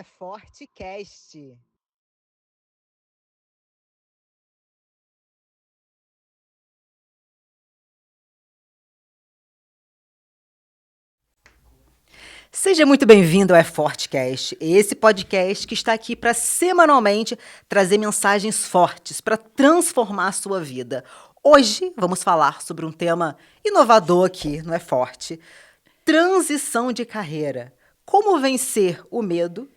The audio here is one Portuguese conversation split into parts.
é Fortecast. Seja muito bem-vindo ao Fortecast, esse podcast que está aqui para semanalmente trazer mensagens fortes para transformar a sua vida. Hoje vamos falar sobre um tema inovador aqui no É Forte: transição de carreira. Como vencer o medo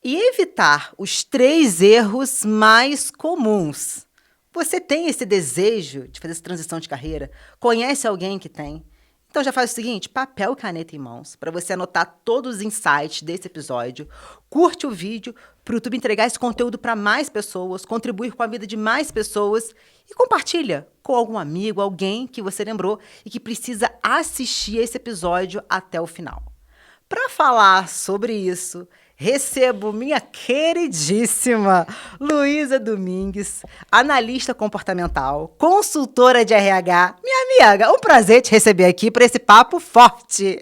e evitar os 3 erros mais comuns. Você tem esse desejo de fazer essa transição de carreira? Conhece alguém que tem? Então já faz o seguinte, papel e caneta em mãos, para você anotar todos os insights desse episódio. Curte o vídeo para o YouTube entregar esse conteúdo para mais pessoas, contribuir com a vida de mais pessoas e compartilha com algum amigo, alguém que você lembrou e que precisa assistir esse episódio até o final. Para falar sobre isso, recebo minha queridíssima Luísa Domingues, analista comportamental, consultora de RH. Minha amiga, um prazer te receber aqui para esse papo forte.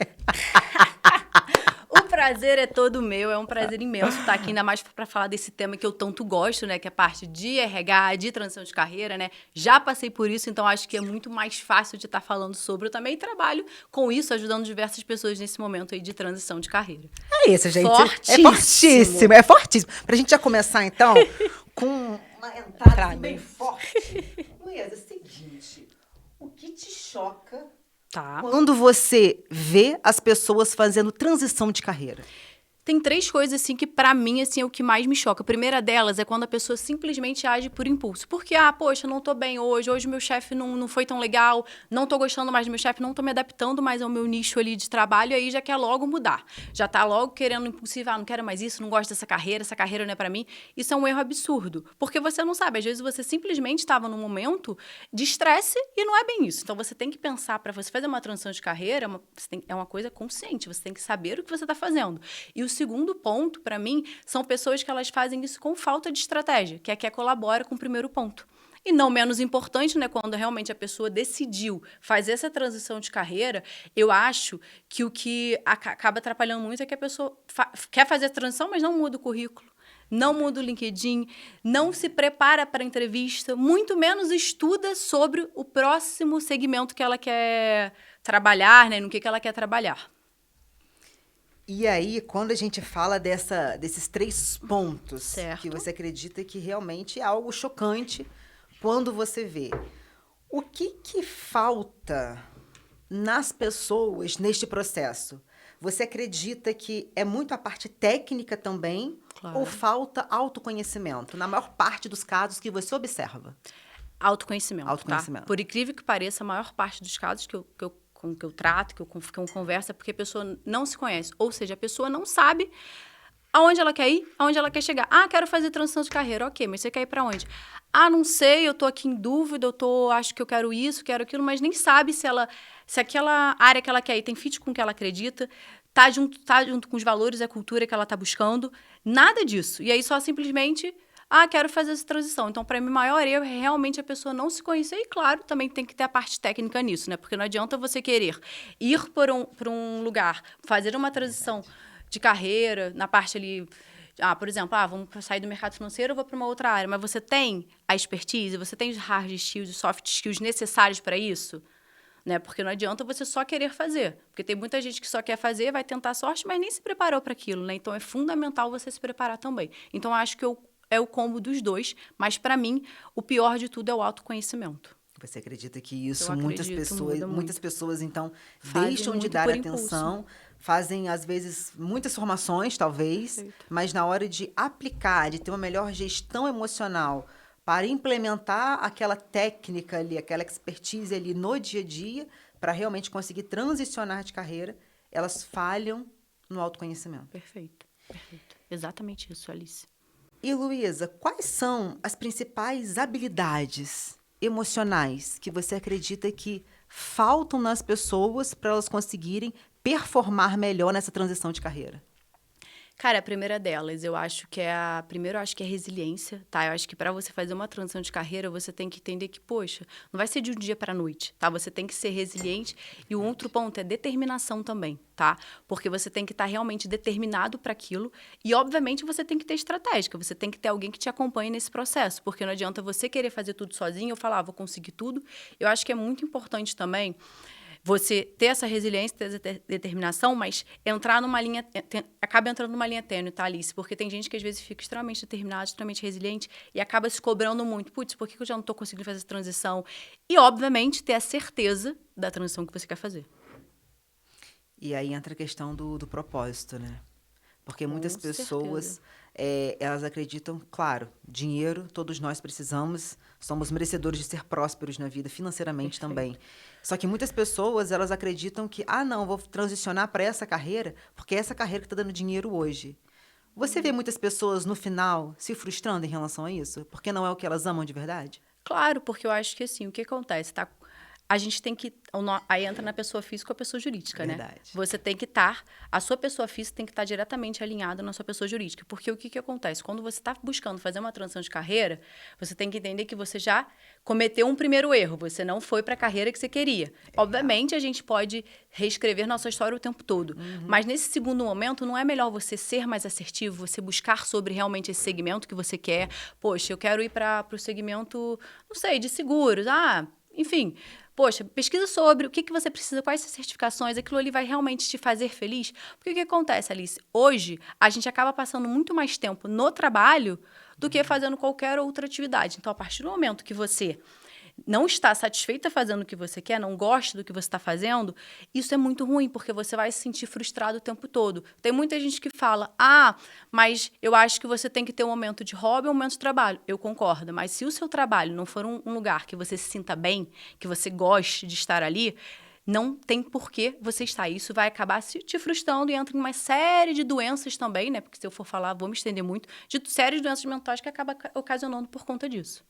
O prazer é todo meu, é um prazer imenso estar aqui, ainda mais para falar desse tema que eu tanto gosto, né? Que é a parte de RH, de transição de carreira, né? Já passei por isso, então acho que é muito mais fácil de estar falando sobre. Eu também trabalho com isso, ajudando diversas pessoas nesse momento aí de transição de carreira. É isso, gente. Fortíssimo. É fortíssimo, é fortíssimo. Pra gente já começar, então, com uma entrada bem forte. Luísa, é o seguinte, o que te choca quando você vê as pessoas fazendo transição de carreira? Tem 3 coisas, assim, que pra mim, assim, é o que mais me choca. A primeira delas é quando a pessoa simplesmente age por impulso. Porque, poxa, não tô bem hoje meu chefe não foi tão legal, não tô gostando mais do meu chefe, não tô me adaptando mais ao meu nicho ali de trabalho, e aí já quer logo mudar. Já tá logo querendo impulsivo, não quero mais isso, não gosto dessa carreira, essa carreira não é pra mim. Isso é um erro absurdo. Porque você não sabe, às vezes você simplesmente estava num momento de estresse e não é bem isso. Então, você tem que pensar, pra você fazer uma transição de carreira, é uma coisa consciente, você tem que saber o que você tá fazendo. E o segundo ponto, para mim, são pessoas que elas fazem isso com falta de estratégia, que é que colabora com o primeiro ponto. E não menos importante, né, quando realmente a pessoa decidiu fazer essa transição de carreira, eu acho que o que acaba atrapalhando muito é que a pessoa quer fazer a transição, mas não muda o currículo, não muda o LinkedIn, não se prepara para a entrevista, muito menos estuda sobre o próximo segmento que ela quer trabalhar, né, no que ela quer trabalhar. E aí, quando a gente fala desses 3 pontos Certo. que você acredita que realmente é algo chocante quando você vê, o que falta nas pessoas neste processo? Você acredita que é muito a parte técnica também? Claro. Ou falta autoconhecimento, na maior parte dos casos que você observa? Autoconhecimento, tá? Por incrível que pareça, a maior parte dos casos que eu trato, que eu converso, é porque a pessoa não se conhece. Ou seja, a pessoa não sabe aonde ela quer ir, aonde ela quer chegar. Quero fazer transição de carreira. Ok, mas você quer ir pra onde? Não sei, eu tô aqui em dúvida, acho que eu quero isso, quero aquilo, mas nem sabe se aquela área que ela quer ir tem fit com o que ela acredita, tá junto com os valores e a cultura que ela tá buscando. Nada disso. E aí só simplesmente... quero fazer essa transição. Então, para mim, o maior erro é realmente a pessoa não se conhecer. E, claro, também tem que ter a parte técnica nisso, né? Porque não adianta você querer ir para um lugar, fazer uma transição de carreira, na parte ali... por exemplo, vamos sair do mercado financeiro, eu vou para uma outra área. Mas você tem a expertise, você tem os hard skills e soft skills necessários para isso? Né? Porque não adianta você só querer fazer. Porque tem muita gente que só quer fazer, vai tentar sorte, mas nem se preparou para aquilo, né? Então, é fundamental você se preparar também. Então, eu acho que é o combo dos dois, mas para mim o pior de tudo é o autoconhecimento. Você acredita que isso Eu muitas acredito, pessoas então fazem deixam de muito dar por atenção, impulso. fazem às vezes muitas formações, talvez, Perfeito. mas na hora de aplicar, de ter uma melhor gestão emocional para implementar aquela técnica ali, aquela expertise ali no dia a dia, para realmente conseguir transicionar de carreira, elas falham no autoconhecimento. Perfeito. Exatamente isso, Alice. E, Luísa, quais são as principais habilidades emocionais que você acredita que faltam nas pessoas para elas conseguirem performar melhor nessa transição de carreira? Cara, a primeira delas, eu acho que é resiliência, tá? Eu acho que para você fazer uma transição de carreira, você tem que entender que, poxa, não vai ser de um dia para a noite, tá? Você tem que ser resiliente. E o outro ponto é determinação também, tá? Porque você tem que estar realmente determinado para aquilo. E, obviamente, você tem que ter estratégia. Você tem que ter alguém que te acompanhe nesse processo. Porque não adianta você querer fazer tudo sozinho ou falar, vou conseguir tudo. Eu acho que é muito importante também você ter essa resiliência, ter essa determinação, mas acaba entrando numa linha tênue, tá, Alice? Porque tem gente que às vezes fica extremamente determinada, extremamente resiliente e acaba se cobrando muito. Putz, por que eu já não estou conseguindo fazer essa transição? E, obviamente, ter a certeza da transição que você quer fazer. E aí entra a questão do propósito, né? Porque muitas pessoas, elas acreditam, claro, dinheiro, todos nós precisamos, somos merecedores de ser prósperos na vida, financeiramente também. Só que muitas pessoas, elas acreditam que, não, vou transicionar para essa carreira, porque é essa carreira que está dando dinheiro hoje. Você vê muitas pessoas, no final, se frustrando em relação a isso? Porque não é o que elas amam de verdade? Claro, porque eu acho que, assim, o que acontece, tá? A gente tem que... Aí entra na pessoa física ou a pessoa jurídica, Verdade. Né? Você tem que a sua pessoa física tem que estar diretamente alinhada na sua pessoa jurídica. Porque o que acontece? Quando você está buscando fazer uma transição de carreira, você tem que entender que você já cometeu um primeiro erro. Você não foi para a carreira que você queria. Obviamente, a gente pode reescrever nossa história o tempo todo. Mas nesse segundo momento, não é melhor você ser mais assertivo, você buscar sobre realmente esse segmento que você quer? Poxa, eu quero ir para o segmento, não sei, de seguros. Enfim... Poxa, pesquisa sobre o que você precisa, quais as certificações, aquilo ali vai realmente te fazer feliz. Porque o que acontece, Alice? Hoje, a gente acaba passando muito mais tempo no trabalho do que fazendo qualquer outra atividade. Então, a partir do momento que você não está satisfeita fazendo o que você quer, não gosta do que você está fazendo, isso é muito ruim, porque você vai se sentir frustrado o tempo todo. Tem muita gente que fala, mas eu acho que você tem que ter um momento de hobby e um momento de trabalho. Eu concordo, mas se o seu trabalho não for um lugar que você se sinta bem, que você goste de estar ali, não tem por que você estar. Isso vai acabar te frustrando e entra em uma série de doenças também, né? Porque se eu for falar, vou me estender muito, de séries de doenças mentais que acaba ocasionando por conta disso.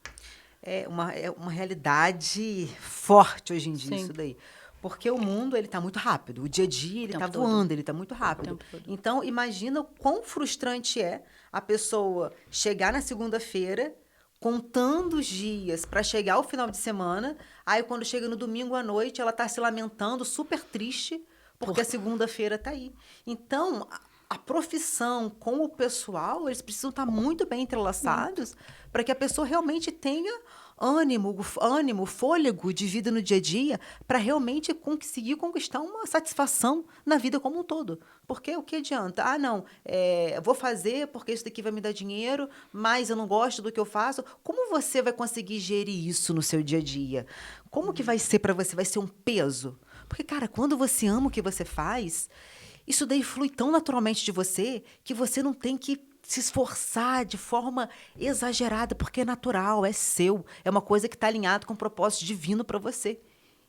É uma realidade forte hoje em dia, Sim. isso daí. Porque o mundo, ele está muito rápido. O dia a dia, ele está voando, ele está muito rápido. Então, imagina o quão frustrante é a pessoa chegar na segunda-feira, contando os dias para chegar ao final de semana, aí quando chega no domingo à noite, ela está se lamentando, super triste, porque a segunda-feira está aí. Então, a profissão com o pessoal, eles precisam estar muito bem entrelaçados para que a pessoa realmente tenha ânimo, fôlego de vida no dia a dia para realmente conseguir conquistar uma satisfação na vida como um todo. Porque o que adianta? Vou fazer porque isso daqui vai me dar dinheiro, mas eu não gosto do que eu faço. Como você vai conseguir gerir isso no seu dia a dia? Como que vai ser para você? Vai ser um peso? Porque, cara, quando você ama o que você faz, isso daí flui tão naturalmente de você que você não tem que se esforçar de forma exagerada, porque é natural, é seu, é uma coisa que está alinhada com o propósito divino para você.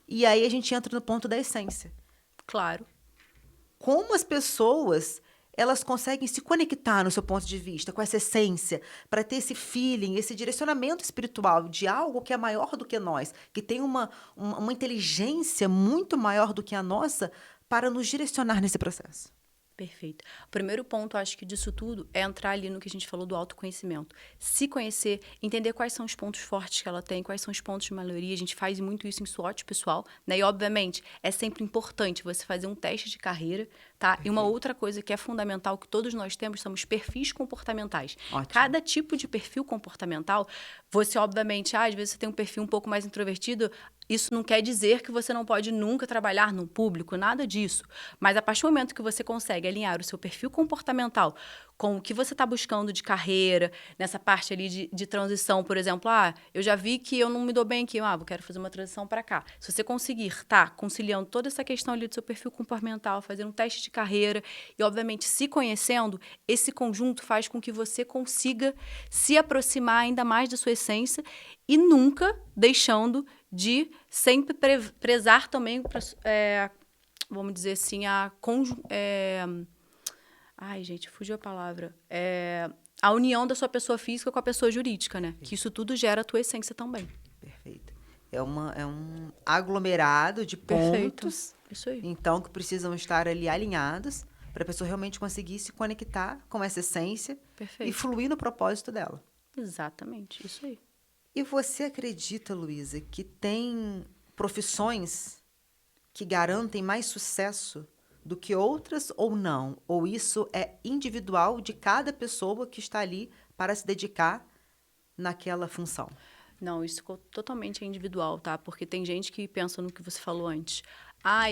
E aí a gente entra no ponto da essência. Claro. Como as pessoas, elas conseguem se conectar no seu ponto de vista, com essa essência, para ter esse feeling, esse direcionamento espiritual de algo que é maior do que nós, que tem uma inteligência muito maior do que a nossa, para nos direcionar nesse processo. Perfeito. O primeiro ponto, acho que disso tudo, é entrar ali no que a gente falou do autoconhecimento. Se conhecer, entender quais são os pontos fortes que ela tem, quais são os pontos de melhoria. A gente faz muito isso em SWOT pessoal, né? E, obviamente, é sempre importante você fazer um teste de carreira, tá? Perfeito. E uma outra coisa que é fundamental, que todos nós temos, são os perfis comportamentais. Ótimo. Cada tipo de perfil comportamental, você, obviamente, às vezes você tem um perfil um pouco mais introvertido, isso não quer dizer que você não pode nunca trabalhar no público, nada disso. Mas a partir do momento que você consegue alinhar o seu perfil comportamental com o que você está buscando de carreira, nessa parte ali de transição, por exemplo, eu já vi que eu não me dou bem aqui, eu quero fazer uma transição para cá. Se você conseguir estar conciliando toda essa questão ali do seu perfil comportamental, fazendo um teste de carreira e, obviamente, se conhecendo, esse conjunto faz com que você consiga se aproximar ainda mais da sua essência e nunca deixando de sempre prezar também, vamos dizer assim, gente, fugiu a palavra. A união da sua pessoa física com a pessoa jurídica, né? Que isso tudo gera a tua essência também. Perfeito. É um aglomerado de pontos, isso aí. Então, que precisam estar ali alinhados para a pessoa realmente conseguir se conectar com essa essência. Perfeito. E fluir no propósito dela. Exatamente, isso aí. E você acredita, Luísa, que tem profissões que garantem mais sucesso do que outras ou não? Ou isso é individual de cada pessoa que está ali para se dedicar naquela função? Não, isso totalmente individual, tá? Porque tem gente que pensa no que você falou antes.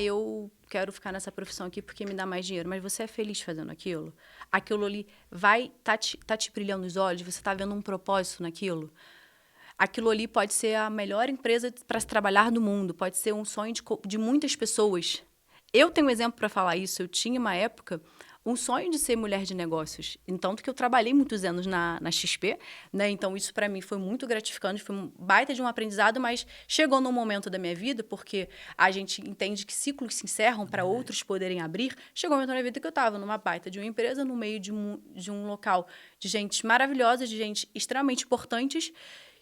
Eu quero ficar nessa profissão aqui porque me dá mais dinheiro. Mas você é feliz fazendo aquilo? Aquilo ali vai tá te brilhando os olhos? Você está vendo um propósito naquilo? Aquilo ali pode ser a melhor empresa para se trabalhar do mundo. Pode ser um sonho de muitas pessoas. Eu tenho um exemplo para falar isso. Eu tinha, uma época, um sonho de ser mulher de negócios. Então, que eu trabalhei muitos anos na XP, né? Então, isso para mim foi muito gratificante, foi um baita de um aprendizado, mas chegou num momento da minha vida, porque a gente entende que ciclos se encerram para outros poderem abrir. Chegou um momento da minha vida que eu estava numa baita de uma empresa, no meio de um local de gente maravilhosa, de gente extremamente importantes,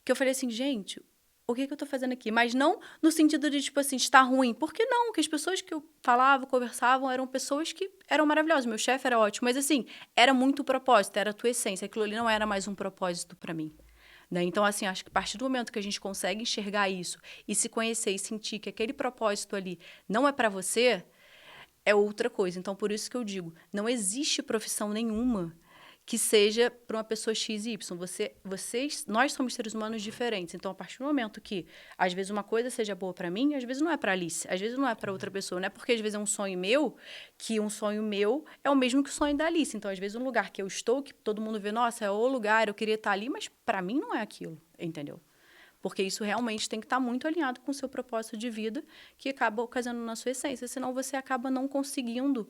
que eu falei assim, gente, o que eu tô fazendo aqui? Mas não no sentido de, tipo assim, estar ruim. Por que não? Que as pessoas que eu falava, conversavam, eram pessoas que eram maravilhosas. Meu chefe era ótimo. Mas, assim, era muito o propósito, era a tua essência. Aquilo ali não era mais um propósito para mim. Né? Então, assim, acho que a partir do momento que a gente consegue enxergar isso e se conhecer e sentir que aquele propósito ali não é para você, é outra coisa. Então, por isso que eu digo, não existe profissão nenhuma que seja para uma pessoa X e Y. Nós somos seres humanos diferentes. Então, a partir do momento que, às vezes, uma coisa seja boa para mim, às vezes não é para Alice, às vezes não é para outra pessoa. Não é porque, às vezes, é um sonho meu, que um sonho meu é o mesmo que o sonho da Alice. Então, às vezes, um lugar que eu estou, que todo mundo vê, nossa, é o lugar, eu queria estar ali, mas para mim não é aquilo, entendeu? Porque isso realmente tem que estar muito alinhado com o seu propósito de vida, que acaba ocasionando na sua essência. Senão, você acaba não conseguindo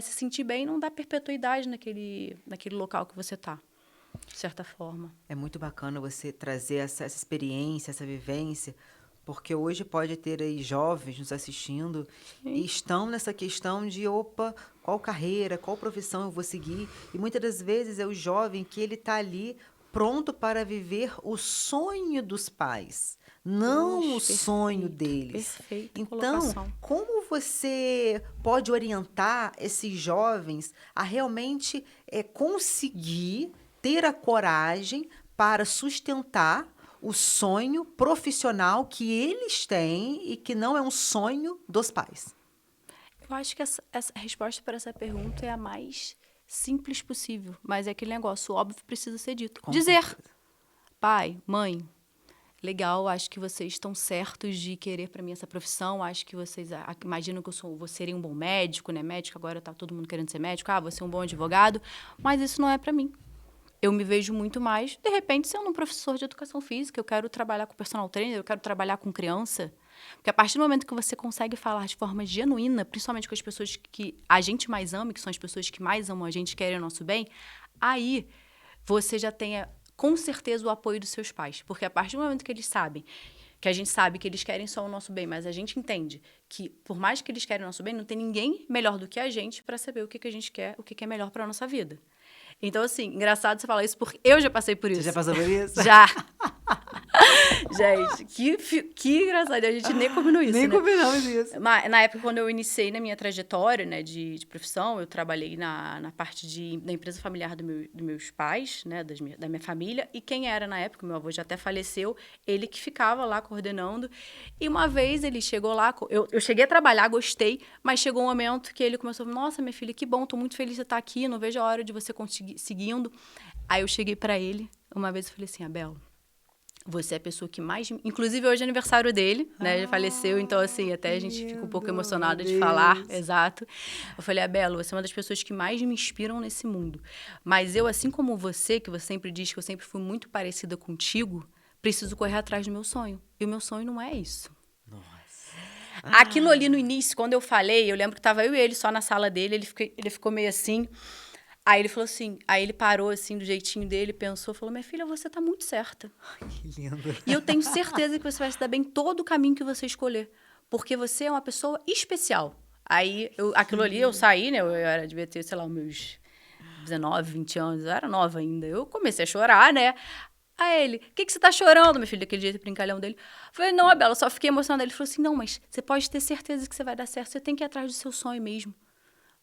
se sentir bem e não dar perpetuidade naquele local que você está, de certa forma. É muito bacana você trazer essa experiência, essa vivência, porque hoje pode ter aí jovens nos assistindo e estão nessa questão de, qual carreira, qual profissão eu vou seguir? E muitas das vezes é o jovem que ele está ali pronto para viver o sonho dos pais, não o sonho deles. Perfeito. Então, como você pode orientar esses jovens a realmente conseguir ter a coragem para sustentar o sonho profissional que eles têm e que não é um sonho dos pais? Eu acho que essa resposta para essa pergunta é a mais simples possível, mas é aquele negócio, o óbvio precisa ser dito. Dizer, pai, mãe, legal, acho que vocês estão certos de querer para mim essa profissão, acho que vocês imaginam que vou ser um bom médico, né? Médico, agora tá todo mundo querendo ser médico, vou ser um bom advogado, mas isso não é para mim. Eu me vejo muito mais, de repente, sendo um professor de educação física, eu quero trabalhar com personal trainer, eu quero trabalhar com criança. Porque a partir do momento que você consegue falar de forma genuína, principalmente com as pessoas que a gente mais ama, que são as pessoas que mais amam a gente, querem o nosso bem, aí você já tem, com certeza, o apoio dos seus pais. Porque a partir do momento que eles sabem, que a gente sabe que eles querem só o nosso bem, mas a gente entende que, por mais que eles querem o nosso bem, não tem ninguém melhor do que a gente para saber o que a gente quer, o que é melhor para a nossa vida. Então, assim, engraçado você falar isso, porque eu já passei por isso. Você já passou por isso? Já. Gente, que engraçado. A gente nem combinou isso, nem né? combinamos isso. Mas, na época, quando eu iniciei na minha trajetória, né, de profissão, eu trabalhei na parte da empresa familiar dos meus pais, né, da minha família. E quem era na época, meu avô já até faleceu, ele que ficava lá coordenando. E uma vez ele chegou lá, eu cheguei a trabalhar, gostei, mas chegou um momento que ele começou a falar, nossa, minha filha, que bom, tô muito feliz de você estar aqui, não vejo a hora de você conseguir seguindo. Aí eu cheguei para ele, uma vez eu falei assim, Abel, você é a pessoa que mais... Inclusive, hoje é aniversário dele, né? Ele faleceu, então, assim, até a gente fica um pouco emocionada de falar. Exato. Eu falei, Abel, você é uma das pessoas que mais me inspiram nesse mundo. Mas eu, assim como você, que você sempre diz que eu sempre fui muito parecida contigo, preciso correr atrás do meu sonho. E o meu sonho não é isso. Nossa. Aquilo ali no início, quando eu falei, eu lembro que tava eu e ele só na sala dele, ele ficou meio assim... Aí ele falou assim, aí ele parou assim do jeitinho dele, pensou, falou, minha filha, você tá muito certa. Ai, que lindo. E eu tenho certeza que você vai se dar bem todo o caminho que você escolher, porque você é uma pessoa especial. Aí, aquilo ali, eu saí, né, devia ter, sei lá, meus 19, 20 anos, eu era nova ainda. Eu comecei a chorar, né. Aí ele, o que você tá chorando, minha filha, daquele jeito brincalhão dele? Eu falei, não, Abela, só fiquei emocionada. Ele falou assim, não, mas você pode ter certeza que você vai dar certo, você tem que ir atrás do seu sonho mesmo.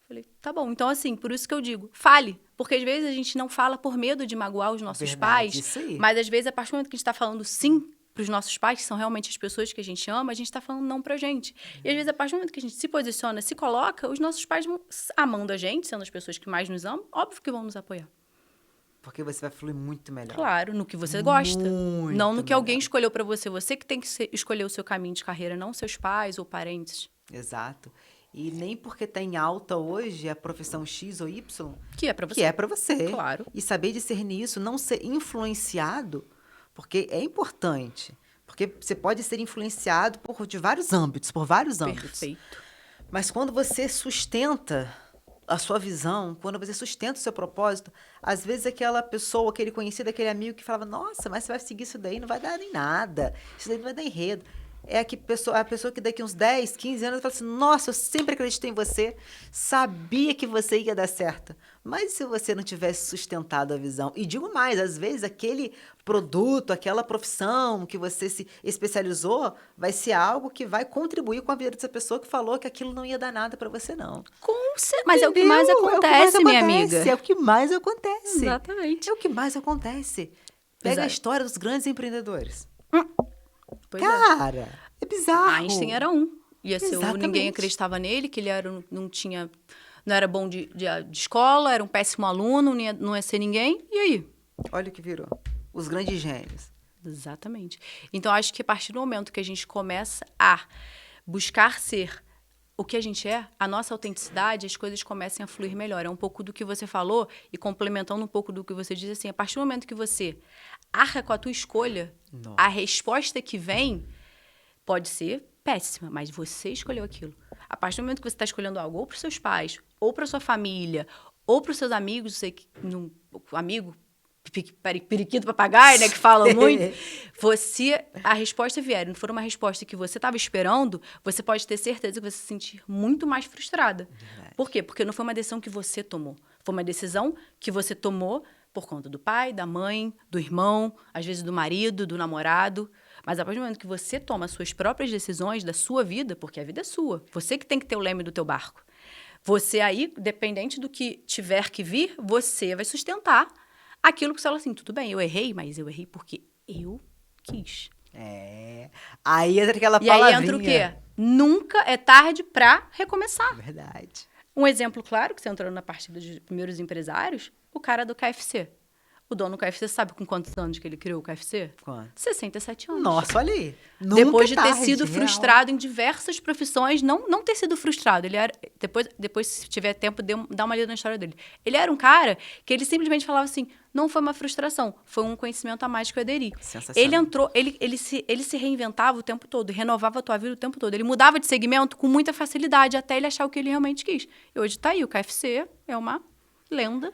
Falei, tá bom. Então, assim, por isso que eu digo, fale. Porque às vezes a gente não fala por medo de magoar os nossos pais. Isso aí. Mas às vezes, a partir do momento que a gente tá falando sim para os nossos pais, que são realmente as pessoas que a gente ama, a gente tá falando não pra gente. E às vezes, a partir do momento que a gente se posiciona, se coloca, os nossos pais vão amando a gente, sendo as pessoas que mais nos amam, óbvio que vão nos apoiar. Porque você vai fluir muito melhor. Claro, no que você gosta. Muito não no que melhor. Alguém escolheu pra você. Você que tem que escolher o seu caminho de carreira, não seus pais ou parentes. Exato. E nem porque tá em alta hoje a profissão X ou Y... Que é pra você. Que é pra você. Claro. E saber discernir isso, não ser influenciado, porque é importante. Porque você pode ser influenciado de vários âmbitos, por vários âmbitos. Perfeito. Mas quando você sustenta a sua visão, quando você sustenta o seu propósito, às vezes aquela pessoa, aquele conhecido, aquele amigo que falava, nossa, mas você vai seguir isso daí, não vai dar em nada, isso daí não vai dar enredo. É a pessoa que daqui uns 10, 15 anos fala assim, nossa, eu sempre acreditei em você, sabia que você ia dar certo. Mas se você não tivesse sustentado a visão, e digo mais, às vezes aquele produto, aquela profissão que você se especializou, vai ser algo que vai contribuir com a vida dessa pessoa que falou que aquilo não ia dar nada para você, não. Mas é o que mais acontece, minha amiga. É o que mais acontece. Exatamente. É o que mais acontece. Pega Exato. a história dos grandes empreendedores. Pois Cara, é bizarro. Einstein era um. Ia ser Exatamente. ninguém acreditava nele, que ele não era bom de escola, era um péssimo aluno, não ia ser ninguém. E aí? Olha o que virou. Os grandes gênios. Exatamente. Então, acho que a partir do momento que a gente começa a buscar ser o que a gente é, a nossa autenticidade, as coisas começam a fluir melhor. É um pouco do que você falou, e complementando um pouco do que você disse, assim, a partir do momento que você arca com a tua escolha, a resposta que vem pode ser péssima, mas você escolheu aquilo. A partir do momento que você está escolhendo algo ou para os seus pais, ou para sua família, ou para os seus amigos, sei que amigo, periquito papagaio, né, que fala muito, a resposta vier, não for uma resposta que você estava esperando, você pode ter certeza que você vai se sentir muito mais frustrada. Verdade. Por quê? Porque não foi uma decisão que você tomou. Foi uma decisão que você tomou por conta do pai, da mãe, do irmão, às vezes do marido, do namorado. Mas a partir do momento que você toma as suas próprias decisões da sua vida, porque a vida é sua, você que tem que ter o leme do teu barco. Você aí, dependente do que tiver que vir, você vai sustentar aquilo que você fala assim, tudo bem, eu errei, mas eu errei porque eu quis. Aí entra aquela palavrinha. E aí entra o quê? Nunca é tarde pra recomeçar. Verdade. Um exemplo claro, que você entrou na parte dos primeiros empresários, o cara do KFC. O dono do KFC, sabe com quantos anos que ele criou o KFC? Quanto? 67 anos. Nossa, olha aí. Depois de ter tarde, sido real. frustrado em diversas profissões, não ter sido frustrado. Ele era, depois, se tiver tempo, dá uma lida na história dele. Ele era um cara que ele simplesmente falava assim, não foi uma frustração, foi um conhecimento a mais que eu aderi. Ele entrou, ele se reinventava o tempo todo, renovava a tua vida o tempo todo. Ele mudava de segmento com muita facilidade, até ele achar o que ele realmente quis. E hoje tá aí, o KFC é uma lenda.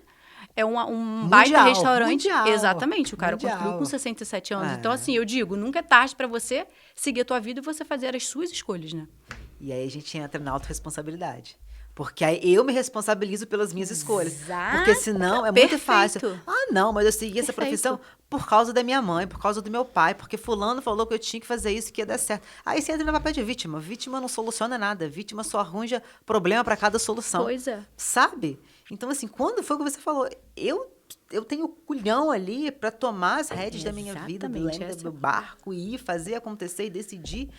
É um baita restaurante. Mundial. Exatamente, o cara construiu com 67 anos. Então, assim, eu digo, nunca é tarde para você seguir a tua vida e você fazer as suas escolhas, né? E aí a gente entra na autorresponsabilidade. Porque aí eu me responsabilizo pelas minhas escolhas. Porque senão é muito fácil. Ah, não, mas eu segui essa profissão por causa da minha mãe, por causa do meu pai, porque fulano falou que eu tinha que fazer isso, que ia dar certo. Aí você entra no papel de vítima. Vítima não soluciona nada. Vítima só arranja problema para cada solução. Pois é. Sabe? Então, assim, quando foi que você falou? Eu tenho culhão ali para tomar as rédeas da minha vida, do meu barco, e ir fazer acontecer e decidir.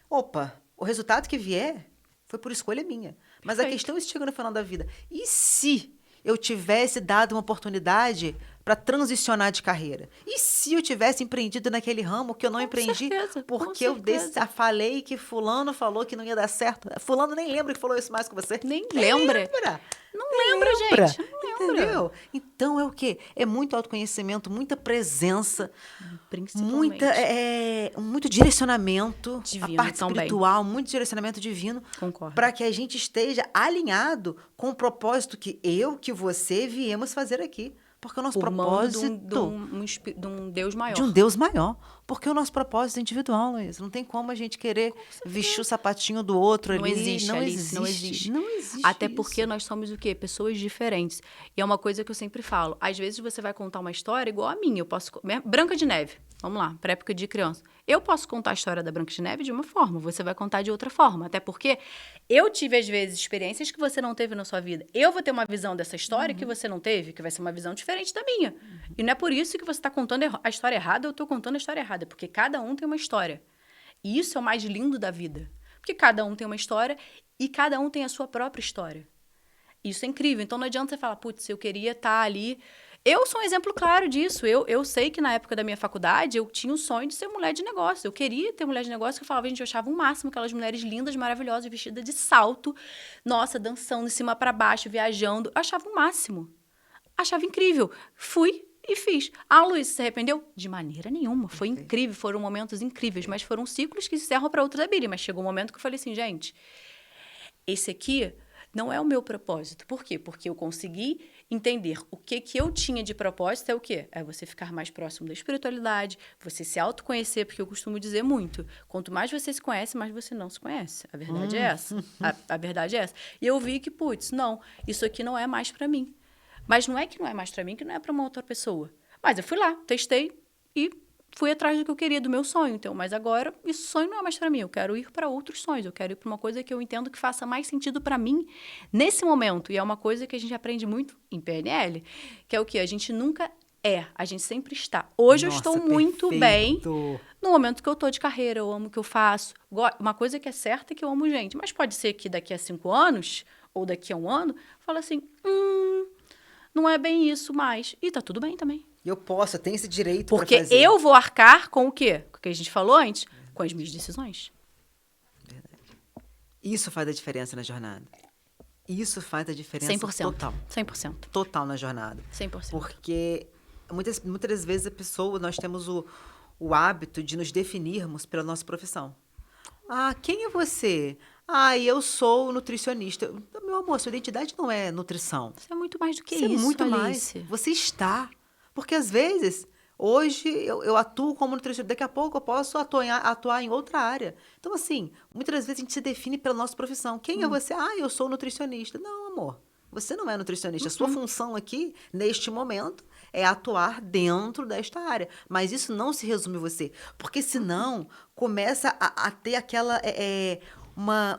Opa, o resultado que vier foi por escolha minha. Mas a questão chega no final da vida. E se eu tivesse dado uma oportunidade para transicionar de carreira? E se eu tivesse empreendido naquele ramo que eu não empreendi? Porque eu falei que fulano falou que não ia dar certo. Fulano nem lembra que falou isso mais com você. Nem lembra. Não lembra, gente. Não lembra. Entendeu? Então é o quê? É muito autoconhecimento, muita presença, muito direcionamento, divino, a parte espiritual, muito direcionamento divino. Concordo. Para que a gente esteja alinhado com o propósito que você viemos fazer aqui. Porque o nosso propósito... de um Deus maior. De um Deus maior. Porque o nosso propósito é individual, Luiz. Não tem como a gente querer vestir o sapatinho do outro ali. Não existe. Até porque nós somos o quê? Pessoas diferentes. E é uma coisa que eu sempre falo. Às vezes você vai contar uma história igual a minha. Branca de Neve. vamos lá, para época de criança. Eu posso contar a história da Branca de Neve de uma forma, você vai contar de outra forma. Até porque eu tive, às vezes, experiências que você não teve na sua vida. Eu vou ter uma visão dessa história que você não teve, que vai ser uma visão diferente da minha. E não é por isso que você está contando a história errada, eu estou contando a história errada. Porque cada um tem uma história. E isso é o mais lindo da vida. Porque cada um tem uma história e cada um tem a sua própria história. Isso é incrível. Então não adianta você falar, putz, eu queria estar ali... Eu sou um exemplo claro disso. Eu sei que na época da minha faculdade, eu tinha o sonho de ser mulher de negócio. Eu queria ter mulher de negócio, que eu falava, gente, eu achava o máximo aquelas mulheres lindas, maravilhosas, vestidas de salto, nossa, dançando de cima para baixo, viajando. Eu achava o máximo. Achava incrível. Fui e fiz. Ah, Luiz, você se arrependeu? De maneira nenhuma. Foi incrível, foram momentos incríveis, mas foram ciclos que se encerram para outros abrirem. Mas chegou um momento que eu falei assim, gente, esse aqui não é o meu propósito. Por quê? Porque eu consegui entender o que eu tinha de propósito é o quê? É você ficar mais próximo da espiritualidade, você se autoconhecer, porque eu costumo dizer muito, quanto mais você se conhece, mais você não se conhece. A verdade é essa. A verdade é essa. E eu vi que, putz, não, isso aqui não é mais para mim. Mas não é que não é mais para mim, que não é para uma outra pessoa. Mas eu fui lá, testei e fui atrás do que eu queria, do meu sonho. Então, mas agora, esse sonho não é mais para mim. Eu quero ir para outros sonhos. Eu quero ir para uma coisa que eu entendo que faça mais sentido para mim nesse momento. E é uma coisa que a gente aprende muito em PNL, que é o quê? A gente nunca é, a gente sempre está. Hoje eu estou muito bem no momento que eu estou de carreira. Eu amo o que eu faço. Uma coisa que é certa é que eu amo gente. Mas pode ser que daqui a 5 anos, ou daqui a 1 ano, fala assim, não é bem isso mais. E tá tudo bem também. Eu tenho esse direito porque pra fazer. Eu vou arcar com o quê? O que a gente falou antes? Com as minhas decisões. Verdade. Isso faz a diferença na jornada. Isso faz a diferença 100%. Total. 100%. Total na jornada. 100%. Porque muitas vezes a pessoa, nós temos o hábito de nos definirmos pela nossa profissão. Ah, quem é você? Ah, eu sou nutricionista. Meu amor, sua identidade não é nutrição. Você é muito mais do que isso, é muito Alice. Mais. Você está. Porque, às vezes, hoje eu atuo como nutricionista, daqui a pouco eu posso atuar em outra área. Então, assim, muitas vezes a gente se define pela nossa profissão. Quem é você? Ah, eu sou nutricionista. Não, amor, você não é nutricionista. A sua função aqui, neste momento, é atuar dentro desta área. Mas isso não se resume a você. Porque, senão, começa a ter aquela...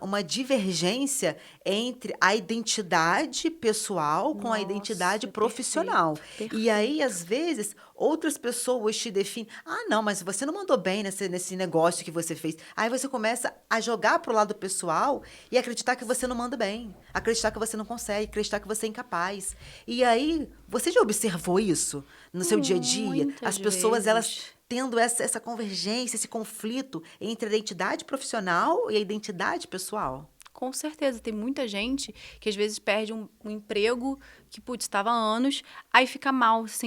Uma divergência entre a identidade pessoal com a identidade profissional. Perfeito. E aí, às vezes, outras pessoas te definem. Ah, não, mas você não mandou bem nesse negócio que você fez. Aí você começa a jogar pro lado pessoal e acreditar que você não manda bem. Acreditar que você não consegue, acreditar que você é incapaz. E aí, você já observou isso no seu dia a dia? As pessoas, elas... tendo essa convergência, esse conflito entre a identidade profissional e a identidade pessoal. Com certeza. Tem muita gente que, às vezes, perde um emprego que, putz, estava há anos, aí fica mal, se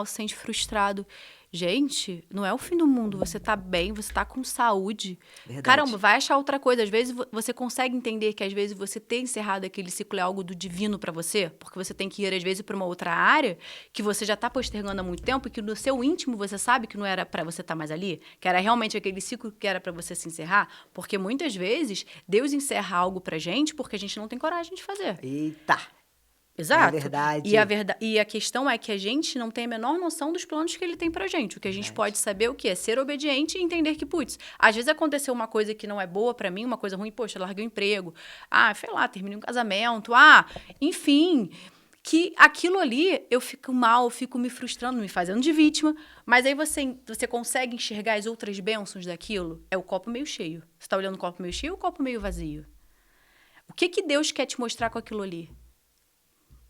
sente frustrado. Gente, não é o fim do mundo. Você tá bem, você tá com saúde. Verdade. Caramba, vai achar outra coisa. Às vezes, você consegue entender que, às vezes, você ter encerrado aquele ciclo é algo do divino para você, porque você tem que ir, às vezes, para uma outra área que você já tá postergando há muito tempo e que no seu íntimo você sabe que não era para você estar mais ali, que era realmente aquele ciclo que era para você se encerrar, porque muitas vezes Deus encerra algo pra gente porque a gente não tem coragem de fazer. Eita! Exato. É verdade. E a questão é que a gente não tem a menor noção dos planos que ele tem pra gente. O que a gente pode saber é o quê? É ser obediente e entender que, putz, às vezes aconteceu uma coisa que não é boa pra mim, uma coisa ruim, poxa, eu larguei o emprego. Ah, sei lá, terminei um casamento. Ah, enfim, que aquilo ali eu fico mal, eu fico me frustrando, me fazendo de vítima. Mas aí você consegue enxergar as outras bênçãos daquilo? É o copo meio cheio. Você tá olhando o copo meio cheio ou o copo meio vazio? O que Deus quer te mostrar com aquilo ali?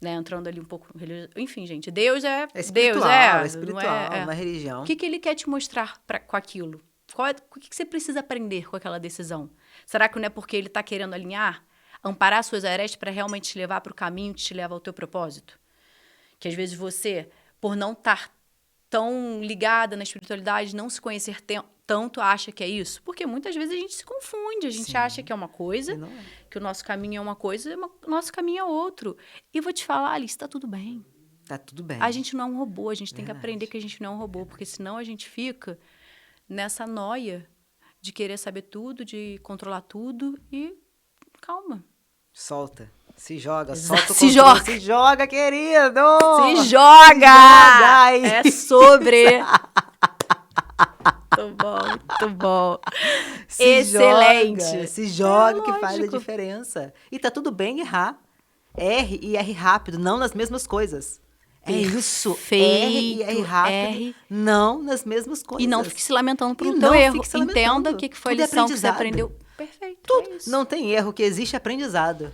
Né, entrando ali um pouco... Enfim, gente, Deus é... espiritual, Deus é espiritual, uma religião. O que ele quer te mostrar com aquilo? O que você precisa aprender com aquela decisão? Será que não é porque ele está querendo alinhar? Amparar suas arestas para realmente te levar para o caminho que te leva ao teu propósito? Que às vezes você, por não estar tão ligada na espiritualidade, não se conhecer tanto, acha que é isso. Porque muitas vezes a gente se confunde, a gente acha que é uma coisa, que o nosso caminho é uma coisa, o nosso caminho é outro. E vou te falar, Alice, tá tudo bem. Tá tudo bem. A gente não é um robô, a gente tem que aprender que a gente não é um robô, porque senão a gente fica nessa noia de querer saber tudo, de controlar tudo e calma. Solta. Se joga, solta o controle. Se joga. Se joga, querido! Se joga! É sobre... muito bom. Excelente. Se joga que faz a diferença. E tá tudo bem errar. R rápido, não nas mesmas coisas. É isso. R rápido, não nas mesmas coisas. E não fique se lamentando por teu erro. Entenda o que foi a lição que você aprendeu. Perfeito. Tudo. Não tem erro, que existe aprendizado.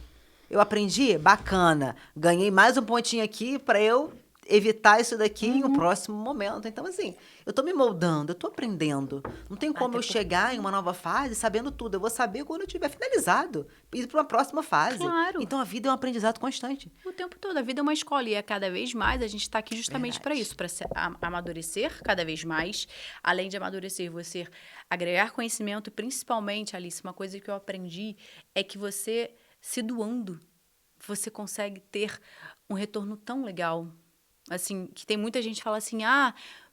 Eu aprendi? Bacana. Ganhei mais um pontinho aqui para eu evitar isso daqui em um próximo momento. Então, assim, eu tô me moldando, eu tô aprendendo. Não tem como eu chegar em uma nova fase sabendo tudo. Eu vou saber quando eu tiver finalizado. Ir para uma próxima fase. Claro. Então, a vida é um aprendizado constante. O tempo todo. A vida é uma escola. E cada vez mais a gente está aqui justamente para isso. Para amadurecer cada vez mais. Além de amadurecer, você agregar conhecimento. Principalmente, Alice, uma coisa que eu aprendi é que você, se doando, você consegue ter um retorno tão legal. Assim, que tem muita gente que fala assim,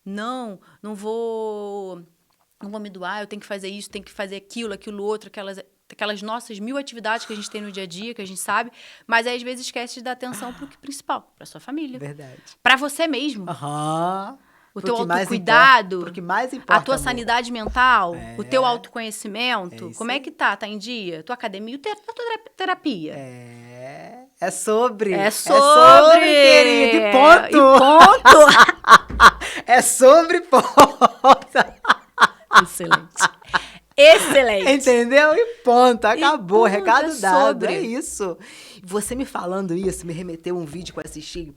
não vou me doar, eu tenho que fazer isso, tenho que fazer aquilo outro, aquelas nossas 1000 atividades que a gente tem no dia a dia, que a gente sabe, mas aí às vezes esquece de dar atenção pro que principal, pra sua família. Verdade. Pra você mesmo. O teu autocuidado, pro que mais importa, a tua sanidade mental, o teu autoconhecimento, como é que tá? Tá em dia? Tua academia, a tua terapia. É sobre, querido, e ponto. É sobre ponto. Excelente. Entendeu? E ponto, acabou, recado dado, sobre. É isso. Você me falando isso, me remeteu um vídeo que eu assisti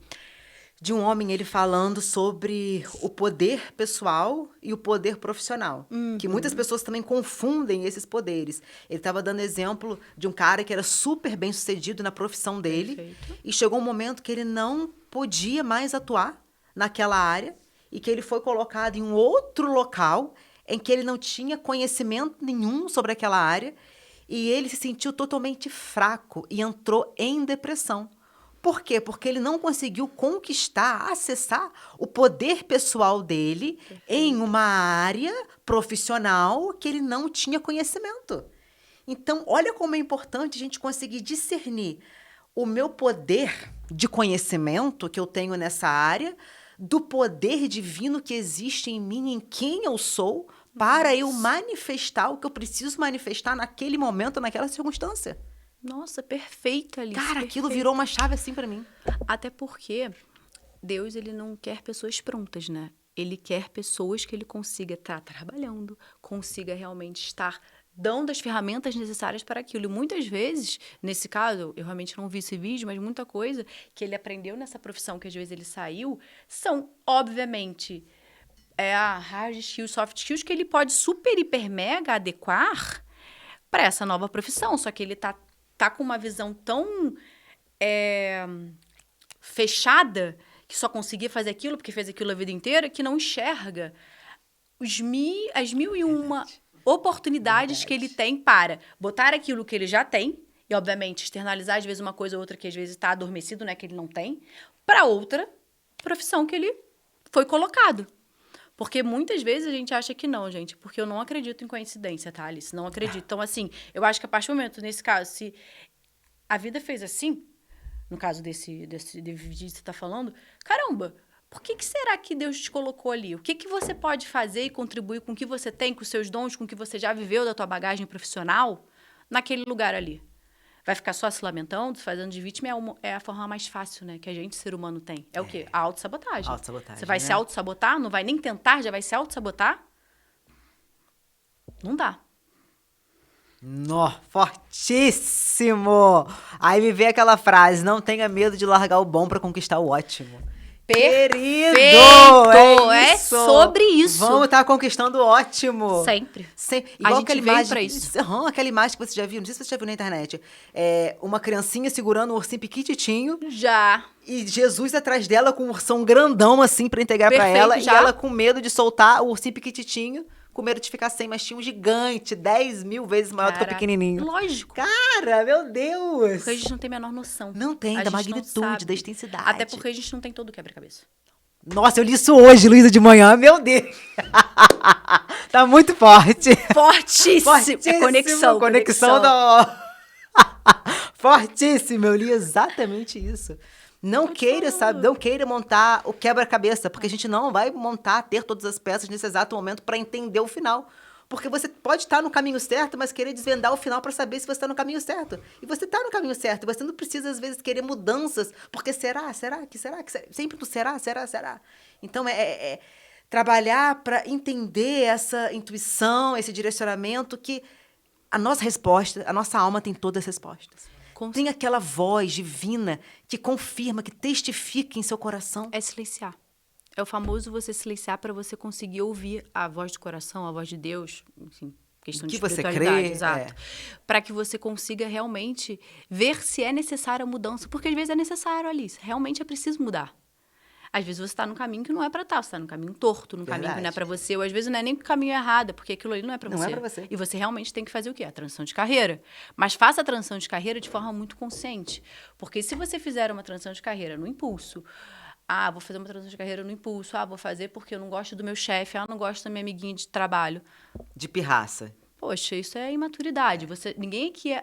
de um homem, ele falando sobre o poder pessoal e o poder profissional. Que muitas pessoas também confundem esses poderes. Ele estava dando exemplo de um cara que era super bem sucedido na profissão dele. Perfeito. E chegou um momento que ele não podia mais atuar naquela área e que ele foi colocado em um outro local em que ele não tinha conhecimento nenhum sobre aquela área e ele se sentiu totalmente fraco e entrou em depressão. Por quê? Porque ele não conseguiu conquistar, acessar o poder pessoal dele em uma área profissional que ele não tinha conhecimento. Então, olha como é importante a gente conseguir discernir o meu poder de conhecimento que eu tenho nessa área do poder divino que existe em mim, em quem eu sou, para eu manifestar o que eu preciso manifestar naquele momento, naquela circunstância. Nossa, perfeita, Alice. Cara, aquilo virou uma chave assim pra mim. Até porque Deus, ele não quer pessoas prontas, né? Ele quer pessoas que ele consiga estar trabalhando, consiga realmente estar dando as ferramentas necessárias para aquilo. E muitas vezes, nesse caso, eu realmente não vi esse vídeo, mas muita coisa que ele aprendeu nessa profissão, que às vezes ele saiu, são, obviamente, hard skills, soft skills, que ele pode super, hiper, mega adequar para essa nova profissão. Só que ele tá com uma visão tão fechada, que só conseguia fazer aquilo, porque fez aquilo a vida inteira, que não enxerga as 1001 oportunidades que ele tem para botar aquilo que ele já tem, e obviamente externalizar às vezes uma coisa ou outra que às vezes está adormecido, né, que ele não tem, para outra profissão que ele foi colocado. Porque muitas vezes a gente acha que não, gente. Porque eu não acredito em coincidência, tá, Alice? Não acredito. Então, assim, eu acho que a partir do momento, nesse caso, se a vida fez assim, no caso desse vídeo que você tá falando, caramba, por que será que Deus te colocou ali? O que você pode fazer e contribuir com o que você tem, com os seus dons, com o que você já viveu da tua bagagem profissional, naquele lugar ali? Vai ficar só se lamentando, se fazendo de vítima, é a forma mais fácil, né? Que a gente, ser humano, tem. É o quê? A autossabotagem. Você vai se autossabotar? Não vai nem tentar, já vai se autossabotar? Não dá. Fortíssimo! Aí me vem aquela frase, não tenha medo de largar o bom para conquistar o ótimo. Querido! É sobre isso. Vamos estar conquistando o ótimo. Sempre. Igual a gente veio pra isso. Aquela imagem que você já viu, não sei se você já viu na internet. Uma criancinha segurando um ursinho piquititinho. Já. E Jesus atrás dela com um ursão grandão, assim, pra integrar pra ela. Já. E ela com medo de soltar o ursinho piquititinho, com medo de ficar sem, mas tinha um gigante, 10.000 vezes maior do que o pequenininho. Lógico. Cara, meu Deus! Porque a gente não tem a menor noção. Não tem, da magnitude, da extensidade. Até porque a gente não tem todo o quebra-cabeça. Nossa, eu li isso hoje, Luísa, de manhã. Meu Deus! Tá muito forte. Fortíssimo. É conexão. Conexão. Fortíssimo, eu li exatamente isso. Não queira, sabe? Não queira montar o quebra-cabeça, porque a gente não vai ter todas as peças nesse exato momento para entender o final. Porque você pode estar no caminho certo, mas querer desvendar o final para saber se você está no caminho certo. E você está no caminho certo. Você não precisa, às vezes, querer mudanças. Porque será? Sempre no será? Então, trabalhar para entender essa intuição, esse direcionamento que a nossa resposta, a nossa alma tem todas as respostas. Tem aquela voz divina que confirma, que testifica em seu coração. É silenciar. É o famoso você silenciar para você conseguir ouvir a voz do coração, a voz de Deus, enfim, questão de espiritualidade, você crê, exato. Para que você consiga realmente ver se é necessária a mudança, porque às vezes é necessário, Alice, realmente é preciso mudar. Às vezes você está num caminho que não é para estar, você está num caminho torto, num caminho que não é para você, ou às vezes não é nem o caminho errado, porque aquilo ali não é para você. Não é para você. E você realmente tem que fazer o quê? A transição de carreira. Mas faça a transição de carreira de forma muito consciente, porque se você fizer uma transição de carreira no impulso, vou fazer uma transição de carreira no impulso. Vou fazer porque eu não gosto do meu chefe. Não gosto da minha amiguinha de trabalho. De pirraça. Poxa, isso é imaturidade. Ninguém aqui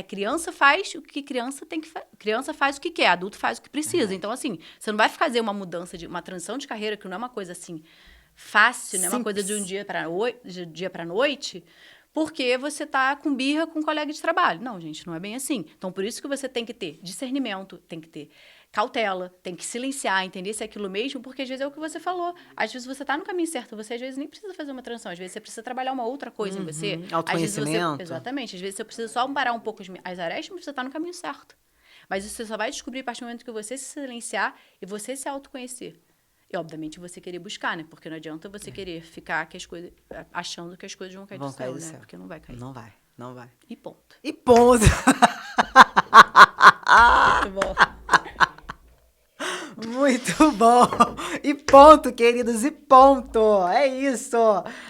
criança faz o que criança tem que fazer. Criança faz o que quer, adulto faz o que precisa. Então, assim, você não vai fazer uma mudança, uma transição de carreira, que não é uma coisa assim fácil, não é uma coisa de um dia para noite, porque você tá com birra com um colega de trabalho. Não, gente, não é bem assim. Então, por isso que você tem que ter discernimento, tem que ter cautela, tem que silenciar, entender se é aquilo mesmo, porque às vezes é o que você falou. Às vezes você tá no caminho certo, você às vezes nem precisa fazer uma transição, às vezes você precisa trabalhar uma outra coisa em você. Autoconhecimento. Exatamente, às vezes você precisa só parar um pouco as arestas, mas você tá no caminho certo. Mas isso você só vai descobrir a partir do momento que você se silenciar e você se autoconhecer. E, obviamente, você querer buscar, né? Porque não adianta você querer ficar achando que as coisas vão cair do céu, né? Porque não vai cair. Não vai. E ponto. Muito bom. Muito bom. E ponto, queridos, e ponto. É isso.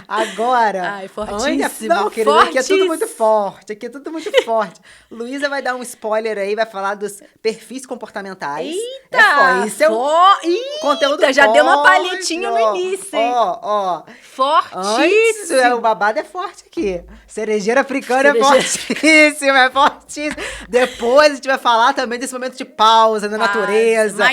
Agora. Ai, fortíssimo. Não, querido, aqui é tudo muito forte. Luísa vai dar um spoiler aí, vai falar dos perfis comportamentais. Eita! Isso é conteúdo já deu uma palhetinha no início, hein? Fortíssimo. O babado é forte aqui. Cerejeira africana é fortíssimo. Depois a gente vai falar também desse momento de pausa na natureza.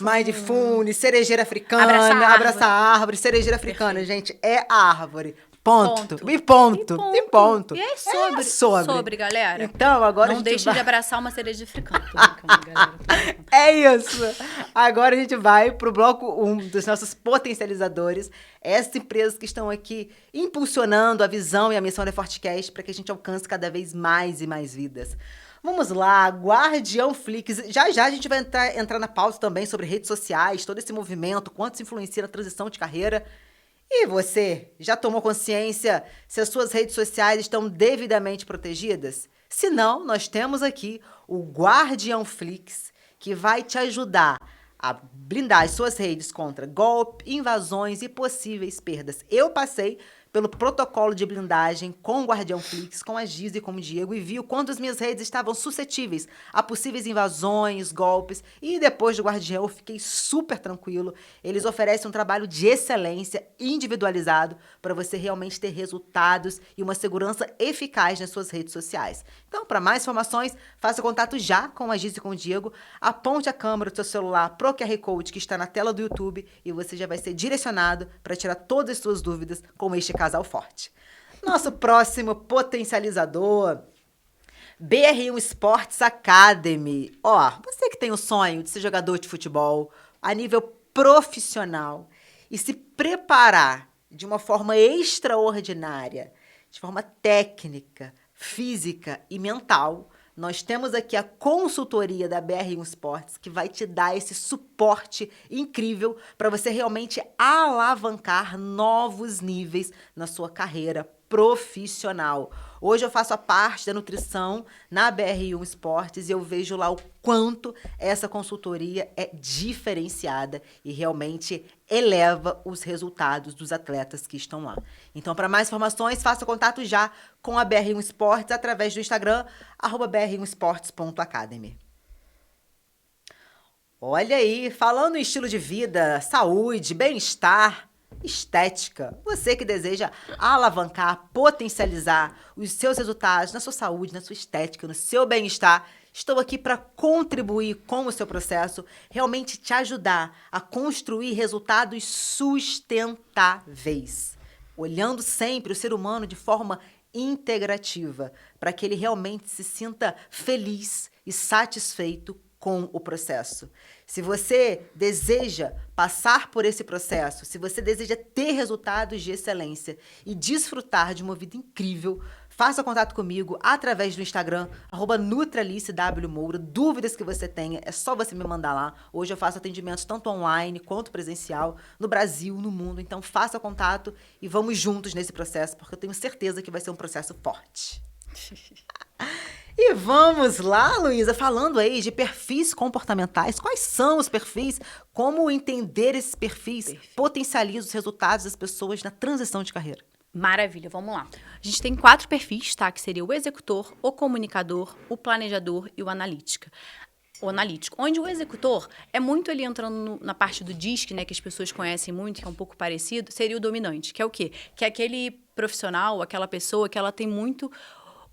Mindfulness, cerejeira africana, abraça a árvore, cerejeira africana, perfeito. Gente, é a árvore. Ponto. E ponto. E é sobre, galera. Então, agora não deixem de abraçar uma cereja africana. Galera. É isso. Agora a gente vai pro bloco 1 dos nossos potencializadores. Essas empresas que estão aqui impulsionando a visão e a missão da Fortecast para que a gente alcance cada vez mais e mais vidas. Vamos lá, Guardião Flix. Já a gente vai entrar na pauta também sobre redes sociais, todo esse movimento, quanto isso influencia na transição de carreira. E você, já tomou consciência se as suas redes sociais estão devidamente protegidas? Se não, nós temos aqui o Guardião Flix, que vai te ajudar a blindar as suas redes contra golpe, invasões e possíveis perdas. Eu passei pelo protocolo de blindagem com o Guardião Flix, com a Giza e com o Diego, e vi o quanto as minhas redes estavam suscetíveis a possíveis invasões, golpes, e depois do Guardião eu fiquei super tranquilo. Eles oferecem um trabalho de excelência, individualizado, para você realmente ter resultados e uma segurança eficaz nas suas redes sociais. Então, para mais informações, faça contato já com a Giza e com o Diego, aponte a câmera do seu celular pro QR Code que está na tela do YouTube e você já vai ser direcionado para tirar todas as suas dúvidas com este casal forte. Nosso próximo potencializador, BR1 Sports Academy. Você que tem o sonho de ser jogador de futebol a nível profissional e se preparar de uma forma extraordinária, de forma técnica, física e mental, nós temos aqui a consultoria da BR1 Sports que vai te dar esse suporte incrível para você realmente alavancar novos níveis na sua carreira profissional. Hoje eu faço a parte da nutrição na BR1 Sports e eu vejo lá o quanto essa consultoria é diferenciada e realmente eleva os resultados dos atletas que estão lá. Então, para mais informações, faça contato já com a BR1 Sports através do Instagram, @br1sports.academy. Olha aí, falando em estilo de vida, saúde, bem-estar, estética, você que deseja alavancar, potencializar os seus resultados na sua saúde, na sua estética, no seu bem-estar, Estou aqui para contribuir com o seu processo, realmente te ajudar a construir resultados sustentáveis, olhando sempre o ser humano de forma integrativa, para que ele realmente se sinta feliz e satisfeito com o processo. Se você deseja passar por esse processo, se você deseja ter resultados de excelência e desfrutar de uma vida incrível, faça contato comigo através do Instagram, @NutraAliceWMoura. Dúvidas que você tenha, é só você me mandar lá. Hoje eu faço atendimentos tanto online quanto presencial, no Brasil, no mundo. Então faça contato e vamos juntos nesse processo, porque eu tenho certeza que vai ser um processo forte. E vamos lá, Luísa, falando aí de perfis comportamentais. Quais são os perfis? Como entender esses perfis potencializa os resultados das pessoas na transição de carreira? Maravilha, vamos lá. A gente tem 4 perfis, tá? Que seria o executor, o comunicador, o planejador e o analítico. Onde o executor é muito ele entrando na parte do DISC, né? Que as pessoas conhecem muito, que é um pouco parecido, seria o dominante, que é o quê? Que é aquele profissional, aquela pessoa que ela tem muito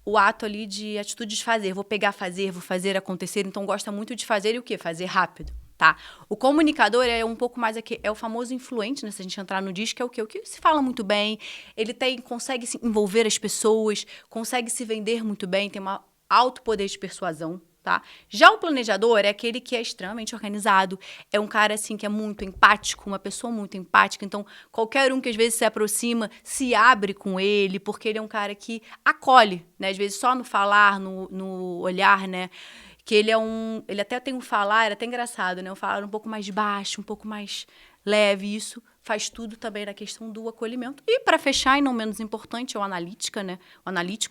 o ato ali de atitude de fazer. Vou pegar, vou fazer acontecer. Então, gosta muito de fazer e o quê? Fazer rápido, tá? O comunicador é um pouco mais aqui, é o famoso influente, né? Se a gente entrar no disco, é o quê? O que se fala muito bem, ele consegue se envolver as pessoas, consegue se vender muito bem, tem um alto poder de persuasão, tá? Já o planejador é aquele que é extremamente organizado, é um cara, assim, que é muito empático, uma pessoa muito empática, então qualquer um que às vezes se aproxima, se abre com ele, porque ele é um cara que acolhe, né? Às vezes só no falar, no olhar, né? Que ele até tem um falar, é até engraçado, né? Um falar um pouco mais baixo, um pouco mais leve, isso faz tudo também na questão do acolhimento. E para fechar, e não menos importante, é o analítico,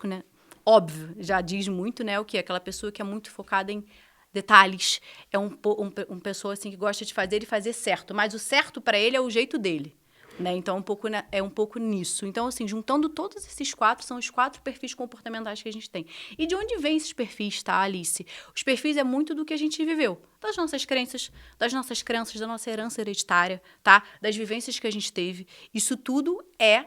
né? Óbvio, já diz muito, né, o que? Aquela pessoa que é muito focada em detalhes. É uma pessoa assim, que gosta de fazer e fazer certo. Mas o certo para ele é o jeito dele. Né? Então, é um pouco nisso. Então, assim, juntando todos esses 4, são os 4 perfis comportamentais que a gente tem. E de onde vem esses perfis, tá, Alice? Os perfis é muito do que a gente viveu. Das nossas crenças, da nossa herança hereditária, tá? Das vivências que a gente teve. Isso tudo é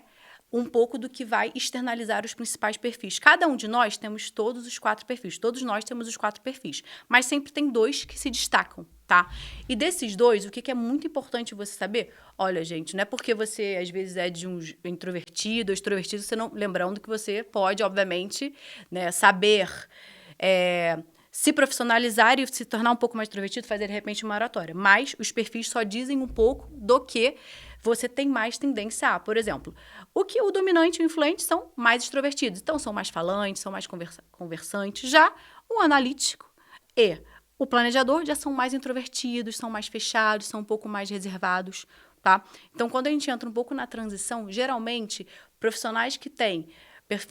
um pouco do que vai externalizar os principais perfis. Cada um de nós temos todos os 4 perfis. Todos nós temos os 4 perfis. Mas sempre tem 2 que se destacam, tá? E desses 2, o que é muito importante você saber? Olha, gente, não é porque você, às vezes, é de um introvertido ou extrovertido, você não... Lembrando que você pode, obviamente, né, saber... se profissionalizar e se tornar um pouco mais extrovertido, fazer, de repente, uma oratória. Mas os perfis só dizem um pouco do que você tem mais tendência a. Por exemplo, o dominante e o influente são mais extrovertidos. Então, são mais falantes, são mais conversantes. Já o analítico e o planejador já são mais introvertidos, são mais fechados, são um pouco mais reservados, tá? Então, quando a gente entra um pouco na transição, geralmente, profissionais que têm,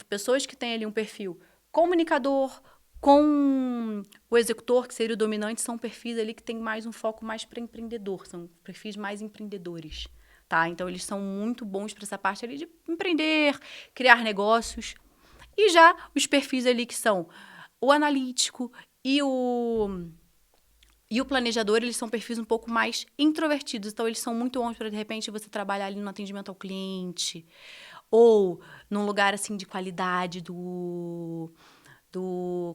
pessoas que têm ali um perfil comunicador, com o executor, que seria o dominante, são perfis ali que têm mais um foco mais para empreendedor, são perfis mais empreendedores, tá? Então, eles são muito bons para essa parte ali de empreender, criar negócios. E já os perfis ali que são o analítico e o planejador, eles são perfis um pouco mais introvertidos. Então, eles são muito bons para, de repente, você trabalhar ali no atendimento ao cliente ou num lugar, assim, de qualidade do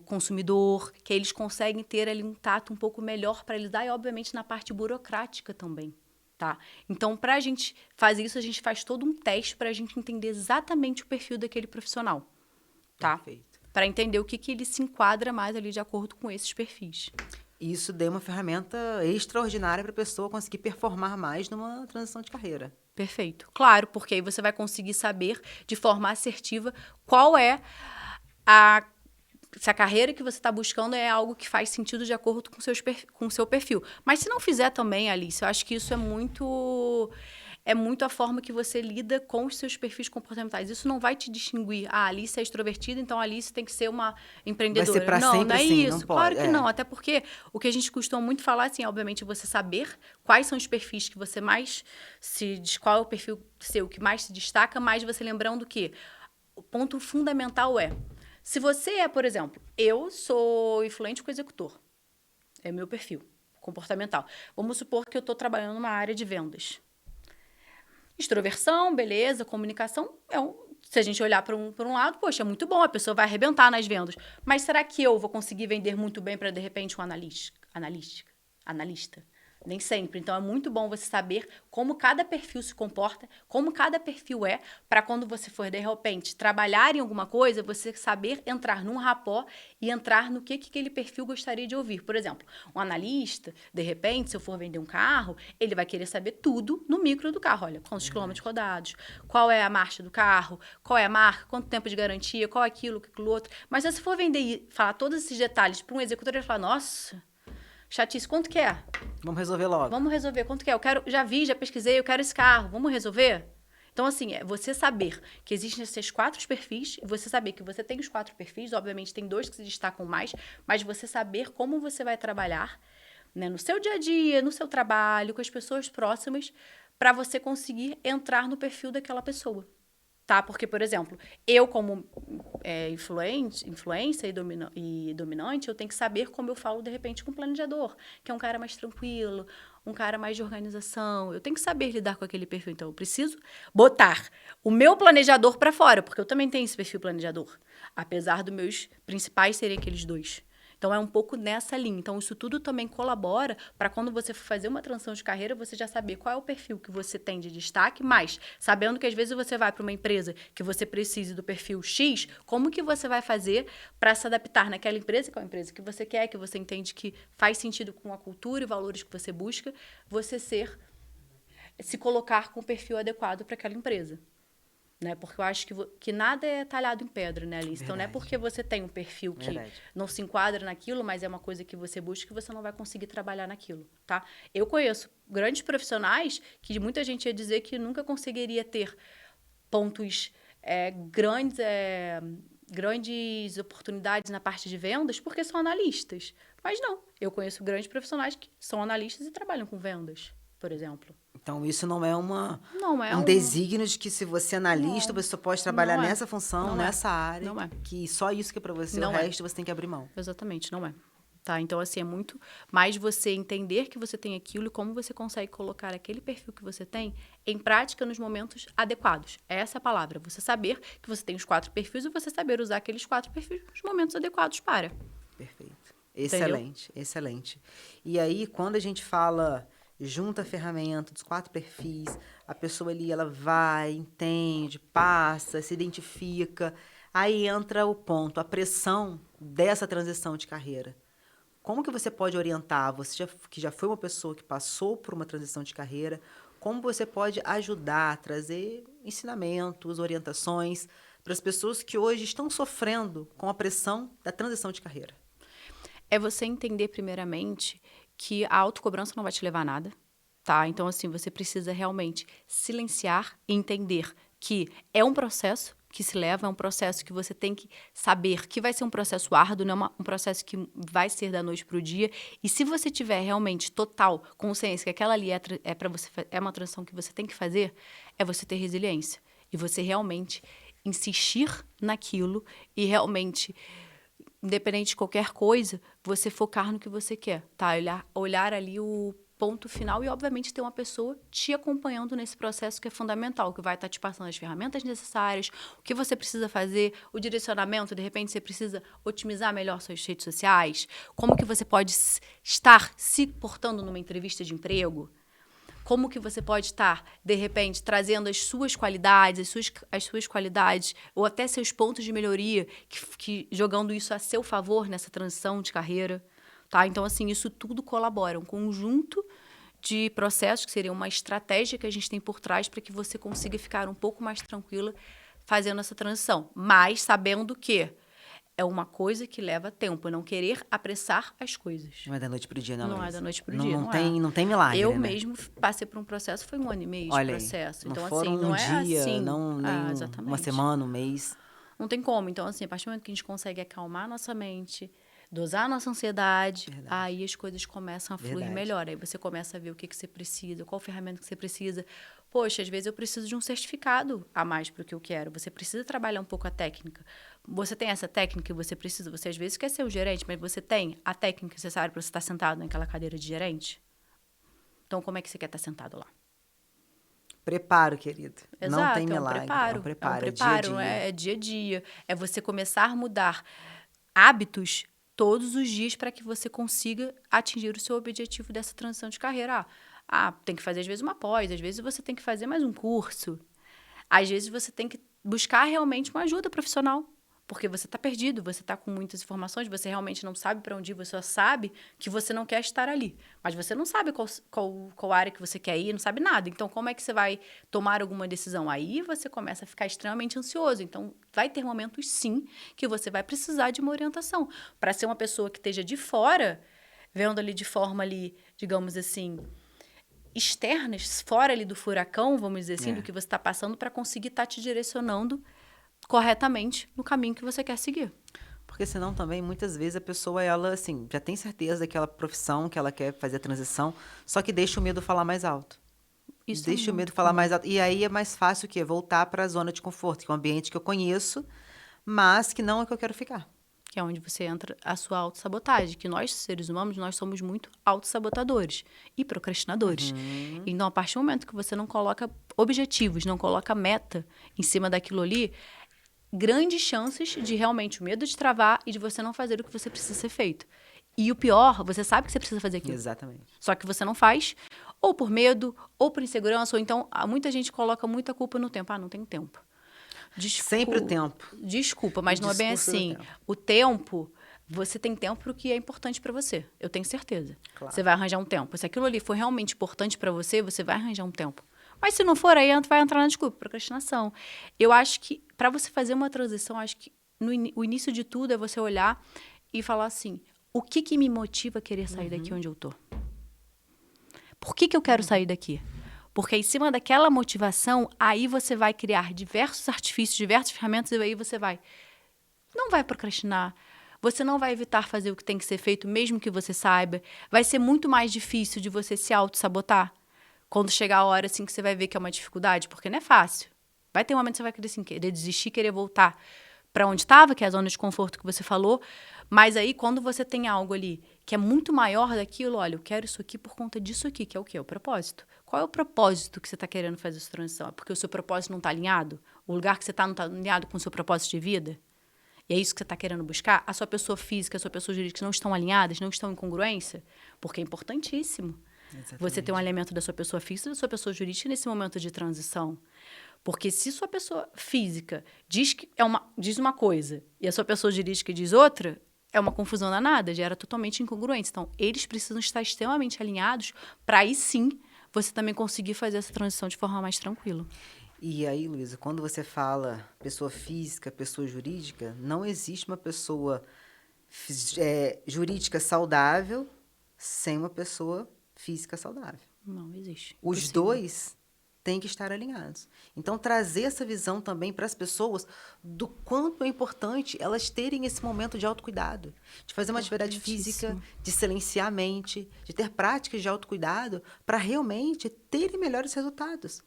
consumidor, que eles conseguem ter ali um tato um pouco melhor para lidar e, obviamente, na parte burocrática também, tá? Então, para a gente fazer isso, a gente faz todo um teste para a gente entender exatamente o perfil daquele profissional, tá? Perfeito. Para entender o que ele se enquadra mais ali de acordo com esses perfis. Isso deu uma ferramenta extraordinária para a pessoa conseguir performar mais numa transição de carreira. Perfeito. Claro, porque aí você vai conseguir saber de forma assertiva qual é se a carreira que você está buscando é algo que faz sentido de acordo com o seu perfil. Mas se não fizer também, Alice, eu acho que isso é muito a forma que você lida com os seus perfis comportamentais. Isso não vai te distinguir. A Alice é extrovertida, então a Alice tem que ser uma empreendedora. Vai ser pra sempre não é assim, isso. não pode. Claro que não. Até porque o que a gente costuma muito falar, assim, obviamente, você saber quais são os perfis que você mais qual é o perfil seu que mais se destaca, mas você lembrando que o ponto fundamental se você por exemplo, eu sou influente com executor. É meu perfil comportamental. Vamos supor que eu estou trabalhando numa área de vendas. Extroversão, beleza, comunicação se a gente olhar para um lado, poxa, é muito bom, a pessoa vai arrebentar nas vendas. Mas será que eu vou conseguir vender muito bem para, de repente, um analista? Nem sempre. Então, é muito bom você saber como cada perfil se comporta, como cada perfil é, para quando você for, de repente, trabalhar em alguma coisa, você saber entrar num rapport e entrar no que aquele perfil gostaria de ouvir. Por exemplo, um analista, de repente, se eu for vender um carro, ele vai querer saber tudo no micro do carro. Olha, quantos quilômetros rodados, qual é a marcha do carro, qual é a marca, quanto tempo de garantia, qual é aquilo outro. Mas se você for vender e falar todos esses detalhes para um executor, ele vai falar, nossa... Chatice, quanto que é? Vamos resolver logo. Vamos resolver. Quanto que é? Já pesquisei, eu quero esse carro. Vamos resolver? Então, assim, é você saber que existem esses 4 perfis, e você saber que você tem os 4 perfis, obviamente tem 2 que se destacam mais, mas você saber como você vai trabalhar, né, no seu dia a dia, no seu trabalho, com as pessoas próximas, para você conseguir entrar no perfil daquela pessoa. Tá? Porque, por exemplo, eu como influência e dominante, eu tenho que saber como eu falo, de repente, com um planejador, que é um cara mais tranquilo, um cara mais de organização. Eu tenho que saber lidar com aquele perfil. Então, eu preciso botar o meu planejador para fora, porque eu também tenho esse perfil planejador, apesar dos meus principais serem aqueles 2. Então, é um pouco nessa linha. Então, isso tudo também colabora para quando você for fazer uma transição de carreira, você já saber qual é o perfil que você tem de destaque, mas sabendo que às vezes você vai para uma empresa que você precise do perfil X, como que você vai fazer para se adaptar naquela empresa, que é a empresa que você quer, que você entende que faz sentido com a cultura e valores que você busca, você se colocar com o perfil adequado para aquela empresa. Né? Porque eu acho que nada é talhado em pedra, né, Alice? Então, não é porque você tem um perfil que não se enquadra naquilo, mas é uma coisa que você busca, que você não vai conseguir trabalhar naquilo, tá? Eu conheço grandes profissionais que muita gente ia dizer que nunca conseguiria ter pontos grandes oportunidades na parte de vendas porque são analistas. Mas não, eu conheço grandes profissionais que são analistas e trabalham com vendas, por exemplo. Então, isso não é um desígnio de que se você é analista, você só pode trabalhar nessa função, nessa área. Não é. Que só isso que é para você, não o resto você tem que abrir mão. Exatamente, não é. Tá? Então, assim, é muito mais você entender que você tem aquilo e como você consegue colocar aquele perfil que você tem em prática nos momentos adequados. Essa é a palavra. Você saber que você tem os 4 perfis e você saber usar aqueles 4 perfis nos momentos adequados para. Perfeito. Excelente, entendeu? Excelente. E aí, quando a gente fala... junta a ferramenta dos 4 perfis, a pessoa ali, ela vai, entende, passa, se identifica. Aí entra o ponto, a pressão dessa transição de carreira. Como que você pode orientar, você que já foi uma pessoa que passou por uma transição de carreira, como você pode ajudar, trazer ensinamentos, orientações para as pessoas que hoje estão sofrendo com a pressão da transição de carreira? É você entender, primeiramente, que a autocobrança não vai te levar a nada, tá? Então, assim, você precisa realmente silenciar e entender que é um processo que se leva, é um processo que você tem que saber que vai ser um processo árduo, não é um processo que vai ser da noite para o dia. E se você tiver realmente total consciência que aquela ali é uma transição que você tem que fazer, é você ter resiliência. E você realmente insistir naquilo e realmente... independente de qualquer coisa, você focar no que você quer, tá? Olhar ali o ponto final e, obviamente, ter uma pessoa te acompanhando nesse processo que é fundamental, que vai estar te passando as ferramentas necessárias, o que você precisa fazer, o direcionamento, de repente, você precisa otimizar melhor suas redes sociais, como que você pode estar se portando numa entrevista de emprego, como que você pode estar, de repente, trazendo as suas qualidades, as suas qualidades, ou até seus pontos de melhoria, que jogando isso a seu favor nessa transição de carreira, tá? Então, assim, isso tudo colabora, um conjunto de processos, que seria uma estratégia que a gente tem por trás para que você consiga ficar um pouco mais tranquila fazendo essa transição, mas sabendo que é uma coisa que leva tempo, não querer apressar as coisas. Não é da noite pro dia, não. Não é da noite pro dia, não tem milagre, eu né? mesmo passei por um processo, foi 1 ano e meio de processo. Não então, foram assim, não um dia, é assim. não nem uma semana, um mês. Não tem como. Então, assim, a partir do momento que a gente consegue acalmar nossa mente, dosar a nossa ansiedade, aí as coisas começam a fluir melhor. Aí você começa a ver o que você precisa, qual ferramenta que você precisa. Poxa, às vezes eu preciso de um certificado a mais para o que eu quero. Você precisa trabalhar um pouco a técnica. Você tem essa técnica que você precisa? Você às vezes quer ser o gerente, mas você tem a técnica necessária para você estar sentado naquela cadeira de gerente? Então, como é que você quer estar sentado lá? Preparo, querido. Exato, Não tem milagre. É um preparo, é dia a dia. É dia a dia. É você começar a mudar hábitos todos os dias para que você consiga atingir o seu objetivo dessa transição de carreira. Tem que fazer às vezes uma pós, às vezes você tem que fazer mais um curso. Às vezes você tem que buscar realmente uma ajuda profissional. Porque você está perdido, você está com muitas informações, você realmente não sabe para onde ir, você só sabe que você não quer estar ali. Mas você não sabe qual área que você quer ir, não sabe nada. Então, como é que você vai tomar alguma decisão? Aí você começa a ficar extremamente ansioso. Então, vai ter momentos, sim, que você vai precisar de uma orientação. Para ser uma pessoa que esteja de fora, vendo ali de forma ali, digamos assim, externas, fora ali do furacão, vamos dizer assim, do que você está passando, para conseguir estar te direcionando corretamente no caminho que você quer seguir. Porque senão também, muitas vezes, a pessoa, ela, assim, já tem certeza daquela profissão que ela quer fazer a transição, só que deixa o medo falar mais alto. Deixa o medo falar mais alto. E aí é mais fácil o quê? Voltar para a zona de conforto, que é um ambiente que eu conheço, mas que não é que eu quero ficar. Que é onde você entra a sua autossabotagem, que nós, seres humanos, nós somos muito autossabotadores e procrastinadores. Então, a partir do momento que você não coloca objetivos, não coloca meta em cima daquilo ali, grandes chances de realmente o medo de travar e de você não fazer o que você precisa ser feito. E o pior, você sabe que você precisa fazer aquilo. Exatamente. Só que você não faz, ou por medo, ou por insegurança, ou então muita gente coloca muita culpa no tempo. Não tenho tempo. Sempre o tempo. Desculpa, mas não é bem assim. O tempo, você tem tempo para o que é importante para você. Eu tenho certeza. Claro. Você vai arranjar um tempo. Se aquilo ali for realmente importante para você, você vai arranjar um tempo. Mas se não for, aí vai entrar na desculpa, procrastinação. Eu acho que, para você fazer uma transição, acho que o início de tudo é você olhar e falar assim, o que me motiva a querer sair daqui onde eu tô? Por que eu quero sair daqui? Porque em cima daquela motivação, aí você vai criar diversos artifícios, diversas ferramentas, e aí você não vai procrastinar. Você não vai evitar fazer o que tem que ser feito, mesmo que você saiba. Vai ser muito mais difícil de você se auto-sabotar. Quando chegar a hora, assim, que você vai ver que é uma dificuldade, porque não é fácil. Vai ter um momento que você vai querer, assim, querer desistir, querer voltar para onde estava, que é a zona de conforto que você falou. Mas aí, quando você tem algo ali que é muito maior daquilo, olha, eu quero isso aqui por conta disso aqui, que é o quê? O propósito. Qual é o propósito que você está querendo fazer essa transição? É porque o seu propósito não está alinhado? O lugar que você está não está alinhado com o seu propósito de vida? E é isso que você está querendo buscar? A sua pessoa física, a sua pessoa jurídica não estão alinhadas, não estão em congruência? Porque é importantíssimo. Exatamente. Você ter um alinhamento da sua pessoa física e da sua pessoa jurídica nesse momento de transição. Porque se sua pessoa física diz uma coisa e a sua pessoa jurídica diz outra, é uma confusão danada, gera totalmente incongruência. Então, eles precisam estar extremamente alinhados para aí sim você também conseguir fazer essa transição de forma mais tranquila. E aí, Luísa, quando você fala pessoa física, pessoa jurídica, não existe uma pessoa jurídica saudável sem uma pessoa física saudável. Não existe. Os dois têm que estar alinhados. Então, trazer essa visão também para as pessoas do quanto é importante elas terem esse momento de autocuidado, de fazer uma atividade física, de silenciar a mente, de ter práticas de autocuidado para realmente terem melhores resultados.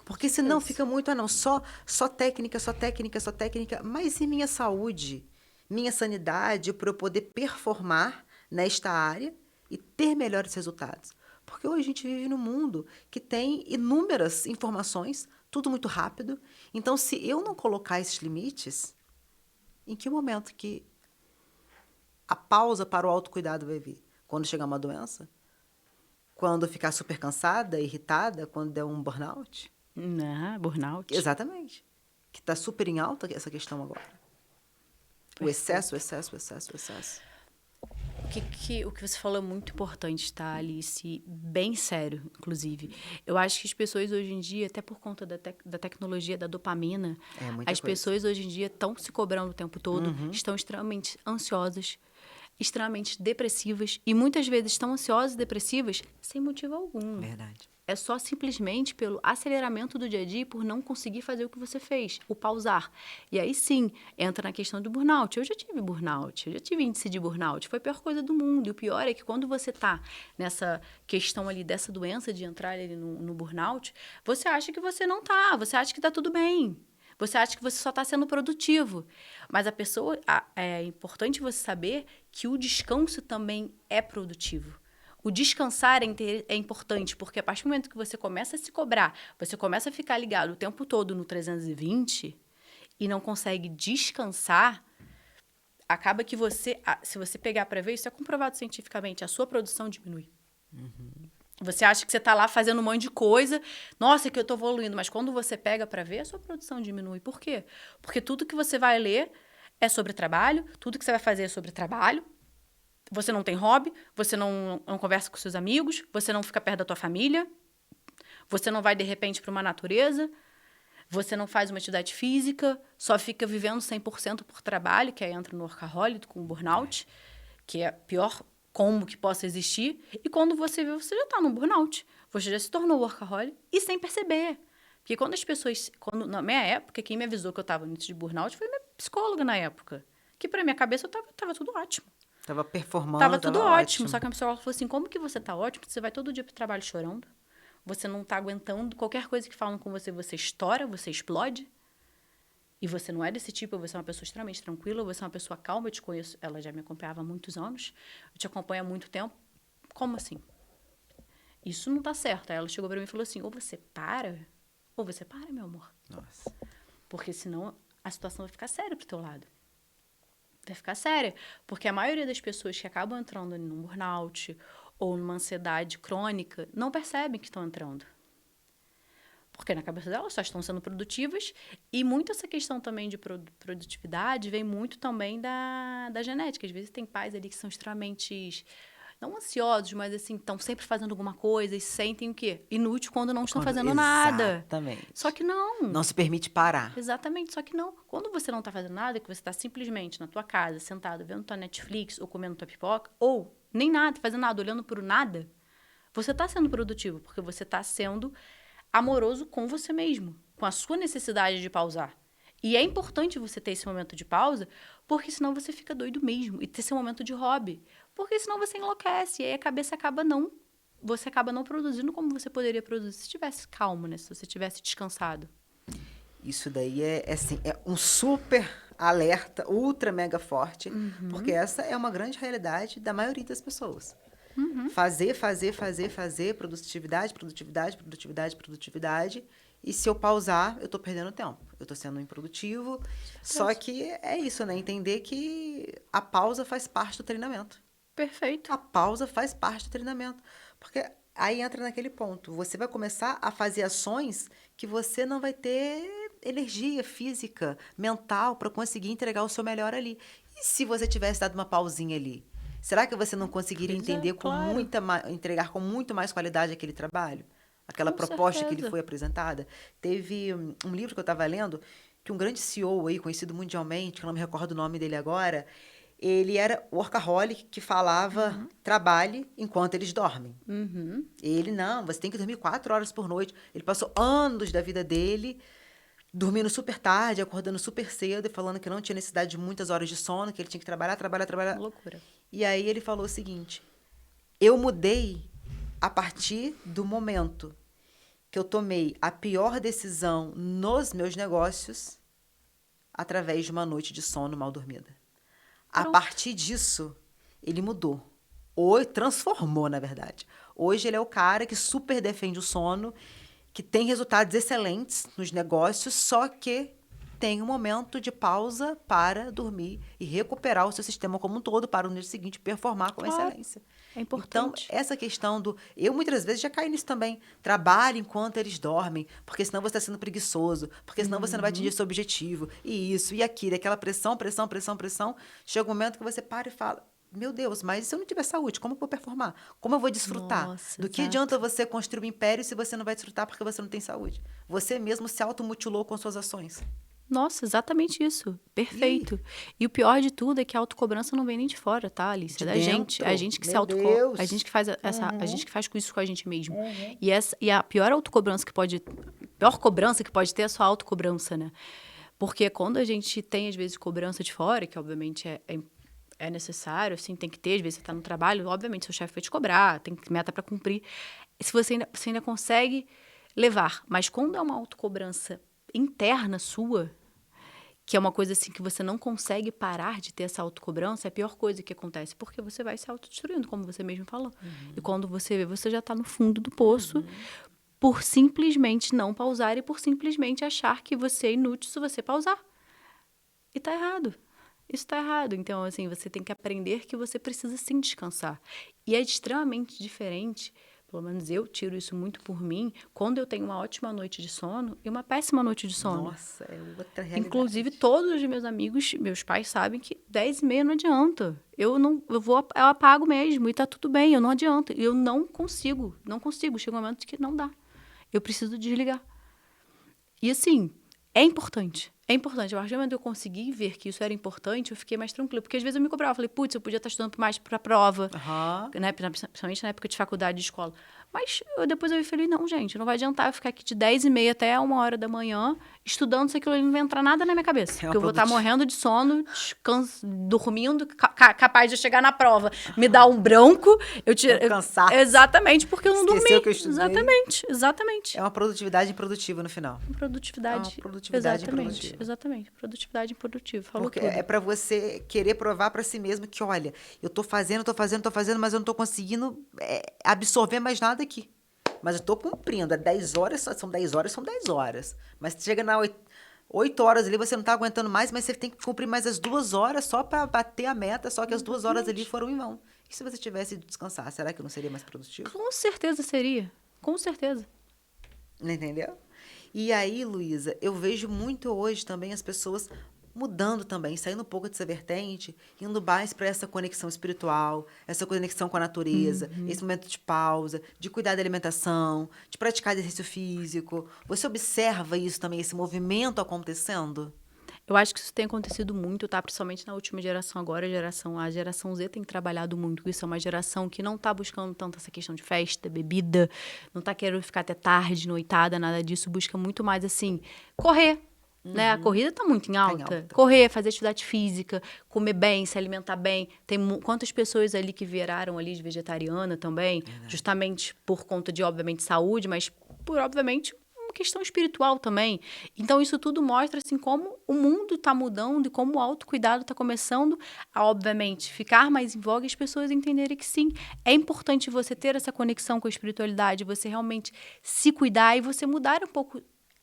Porque senão fica muito, só técnica, só técnica, só técnica. Mas e minha saúde, minha sanidade para eu poder performar nesta área e ter melhores resultados? Porque hoje a gente vive num mundo que tem inúmeras informações, tudo muito rápido. Então, se eu não colocar esses limites, em que momento que a pausa para o autocuidado vai vir? Quando chegar uma doença? Quando ficar super cansada, irritada? Quando der um burnout? Burnout. Exatamente. Que está super em alta essa questão agora. O excesso. O que você falou é muito importante, tá, Alice? Bem sério, inclusive. Eu acho que as pessoas hoje em dia, até por conta da tecnologia, da dopamina, pessoas hoje em dia estão se cobrando o tempo todo, estão extremamente ansiosas, extremamente depressivas, e muitas vezes estão ansiosas e depressivas sem motivo algum. Verdade. É só simplesmente pelo aceleramento do dia a dia, por não conseguir fazer o que você fez, o pausar. E aí sim, entra na questão do burnout. Eu já tive burnout, eu já tive índice de burnout, foi a pior coisa do mundo. E o pior é que quando você está nessa questão ali dessa doença de entrar ali no burnout, você acha que você não está, você acha que está tudo bem. Você acha que você só está sendo produtivo. Mas é importante você saber que o descanso também é produtivo. O descansar é importante, porque a partir do momento que você começa a se cobrar, você começa a ficar ligado o tempo todo no 320 e não consegue descansar, acaba que se você pegar para ver, isso é comprovado cientificamente, a sua produção diminui. Você acha que você está lá fazendo um monte de coisa, nossa, que eu estou evoluindo, mas quando você pega para ver, a sua produção diminui. Por quê? Porque tudo que você vai ler é sobre trabalho, tudo que você vai fazer é sobre trabalho, você não tem hobby, você não conversa com seus amigos, você não fica perto da tua família, você não vai, de repente, para uma natureza, você não faz uma atividade física, só fica vivendo 100% por trabalho, que aí entra no workaholic, com o burnout, que é a pior combo que possa existir. E quando você vê, você já está no burnout. Você já se tornou workaholic e sem perceber. Porque quando as pessoas... na minha época, quem me avisou que eu estava no início de burnout foi minha psicóloga na época. Que pra minha cabeça tava tudo ótimo. Tava performando, tava tudo ótimo. Só que a psicóloga falou assim, como que você tá ótimo? Você vai todo dia pro trabalho chorando. Você não tá aguentando. Qualquer coisa que falam com você, você estoura, você explode. E você não é desse tipo, você é uma pessoa extremamente tranquila, você é uma pessoa calma, eu te conheço, ela já me acompanhava há muitos anos, eu te acompanho há muito tempo. Como assim? Isso não tá certo. Aí ela chegou pra mim e falou assim, ou você para, meu amor. Nossa. Porque senão a situação vai ficar séria pro teu lado. Vai ficar séria. Porque a maioria das pessoas que acabam entrando num burnout ou numa ansiedade crônica não percebem que estão entrando. Porque na cabeça delas só estão sendo produtivas. E muito essa questão também de produtividade vem muito também da genética. Às vezes tem pais ali que são extremamente, não ansiosos, mas assim, estão sempre fazendo alguma coisa e sentem o quê? Inútil quando não estão fazendo nada. Exatamente. Só que não. Não se permite parar. Exatamente, só que não. Quando você não está fazendo nada, que você está simplesmente na tua casa, sentado, vendo tua Netflix ou comendo tua pipoca, ou nem nada, fazendo nada, olhando por nada, você está sendo produtivo, porque você está sendo amoroso com você mesmo, com a sua necessidade de pausar. E é importante você ter esse momento de pausa, porque senão você fica doido mesmo. E ter esse momento de hobby. Porque senão você enlouquece. E aí a cabeça você acaba não produzindo como você poderia produzir se estivesse calmo, né? Se você estivesse descansado. Isso daí é um super alerta, ultra mega forte, porque essa é uma grande realidade da maioria das pessoas. Fazer, produtividade. E se eu pausar, eu tô perdendo tempo. Eu tô sendo improdutivo. Só que é isso, né? Entender que a pausa faz parte do treinamento. Perfeito. A pausa faz parte do treinamento. Porque aí entra naquele ponto. Você vai começar a fazer ações que você não vai ter energia física, mental, para conseguir entregar o seu melhor ali. E se você tivesse dado uma pausinha ali? Será que você não conseguiria entregar com muito mais qualidade aquele trabalho? Aquela proposta que lhe foi apresentada? Teve um livro que eu estava lendo, que um grande CEO aí, conhecido mundialmente, que eu não me recordo o nome dele agora, ele era workaholic que falava trabalhe enquanto eles dormem. Ele, não, você tem que dormir 4 horas por noite. Ele passou anos da vida dele dormindo super tarde, acordando super cedo e falando que não tinha necessidade de muitas horas de sono, que ele tinha que trabalhar. Loucura. E aí ele falou o seguinte, eu mudei a partir do momento que eu tomei a pior decisão nos meus negócios através de uma noite de sono mal dormida. Pronto. A partir disso, ele mudou. Ou transformou, na verdade. Hoje ele é o cara que super defende o sono, que tem resultados excelentes nos negócios, só que tem um momento de pausa para dormir e recuperar o seu sistema como um todo para no dia seguinte performar com excelência. É importante. Então, essa questão do... Eu, muitas vezes, já caí nisso também. Trabalhe enquanto eles dormem, porque senão você está sendo preguiçoso, porque senão você não vai atingir seu objetivo. E isso, e aquilo, aquela pressão. Chega um momento que você para e fala, meu Deus, mas se eu não tiver saúde, como eu vou performar? Como eu vou desfrutar? Nossa, do que adianta você construir um império se você não vai desfrutar porque você não tem saúde? Você mesmo se automutilou com suas ações. Nossa, exatamente isso. Perfeito. E o pior de tudo é que a autocobrança não vem nem de fora, tá, Alice? É da gente. É a gente que se autocobra. A gente que faz a gente que faz com isso com a gente mesmo. E a pior autocobrança que pode... pior cobrança que pode ter é a sua autocobrança, né? Porque quando a gente tem, às vezes, cobrança de fora, que obviamente é necessário, assim, tem que ter, às vezes você tá no trabalho, obviamente seu chefe vai te cobrar, tem meta para cumprir. Se você ainda consegue levar. Mas quando é uma autocobrança interna sua, que é uma coisa assim que você não consegue parar de ter essa autocobrança, é a pior coisa que acontece, porque você vai se autodestruindo, como você mesmo falou. E quando você vê, você já está no fundo do poço, por simplesmente não pausar e por simplesmente achar que você é inútil se você pausar. E tá errado. Isso tá errado. Então, assim, você tem que aprender que você precisa sim descansar. E é extremamente diferente, pelo menos eu tiro isso muito por mim, quando eu tenho uma ótima noite de sono e uma péssima noite de sono. Nossa, é outra realidade. Inclusive, todos os meus amigos, meus pais sabem que 10h30 não adianta. Eu apago mesmo e tá tudo bem, eu não adianta. Eu não consigo. Chega um momento que não dá. Eu preciso desligar. E assim, é importante. É importante. A partir do momento que eu consegui ver que isso era importante, eu fiquei mais tranquila. Porque às vezes eu me cobrava. Eu falei, putz, eu podia estar estudando mais para a prova. Né? Principalmente na época de faculdade, de escola. Mas depois eu falei, não, gente, não vai adiantar eu ficar aqui de 10h30 até 1h da manhã estudando se aquilo não vai entrar nada na minha cabeça. Porque eu vou estar morrendo de sono, dormindo, capaz de chegar na prova, me dar um branco. Cansar. Exatamente, porque eu não dormi. Esqueceu que eu estudei. Exatamente. É uma produtividade improdutiva no final. Produtividade. Improdutiva. Exatamente. Produtividade improdutiva. Falou porque tudo. É para você querer provar para si mesmo que, olha, eu tô fazendo, mas eu não tô conseguindo absorver mais nada aqui. Mas eu tô cumprindo. 10 horas, são 10 horas. Mas chega na 8 horas ali, você não tá aguentando mais, mas você tem que cumprir mais as 2 horas só para bater a meta, só que as 2 horas ali foram em vão. E se você tivesse de descansar, será que não seria mais produtivo? Com certeza seria. Com certeza. Entendeu? E aí, Luísa, eu vejo muito hoje também as pessoas mudando também, saindo um pouco dessa vertente, indo mais para essa conexão espiritual, essa conexão com a natureza, esse momento de pausa, de cuidar da alimentação, de praticar exercício físico. Você observa isso também, esse movimento acontecendo? Eu acho que isso tem acontecido muito, tá? Principalmente na última geração agora, a geração Z tem trabalhado muito. Isso é uma geração que não tá buscando tanto essa questão de festa, bebida, não tá querendo ficar até tarde, noitada, nada disso. Busca muito mais, assim, correr. Né? A corrida tá muito em alta. Correr, fazer atividade física, comer bem, se alimentar bem. Tem quantas pessoas ali que viraram ali de vegetariana também, justamente por conta de, obviamente, saúde, mas por, obviamente, uma questão espiritual também. Então, isso tudo mostra, assim, como o mundo tá mudando e como o autocuidado tá começando a, obviamente, ficar mais em voga e as pessoas entenderem que, sim, é importante você ter essa conexão com a espiritualidade, você realmente se cuidar e você mudar um pouco.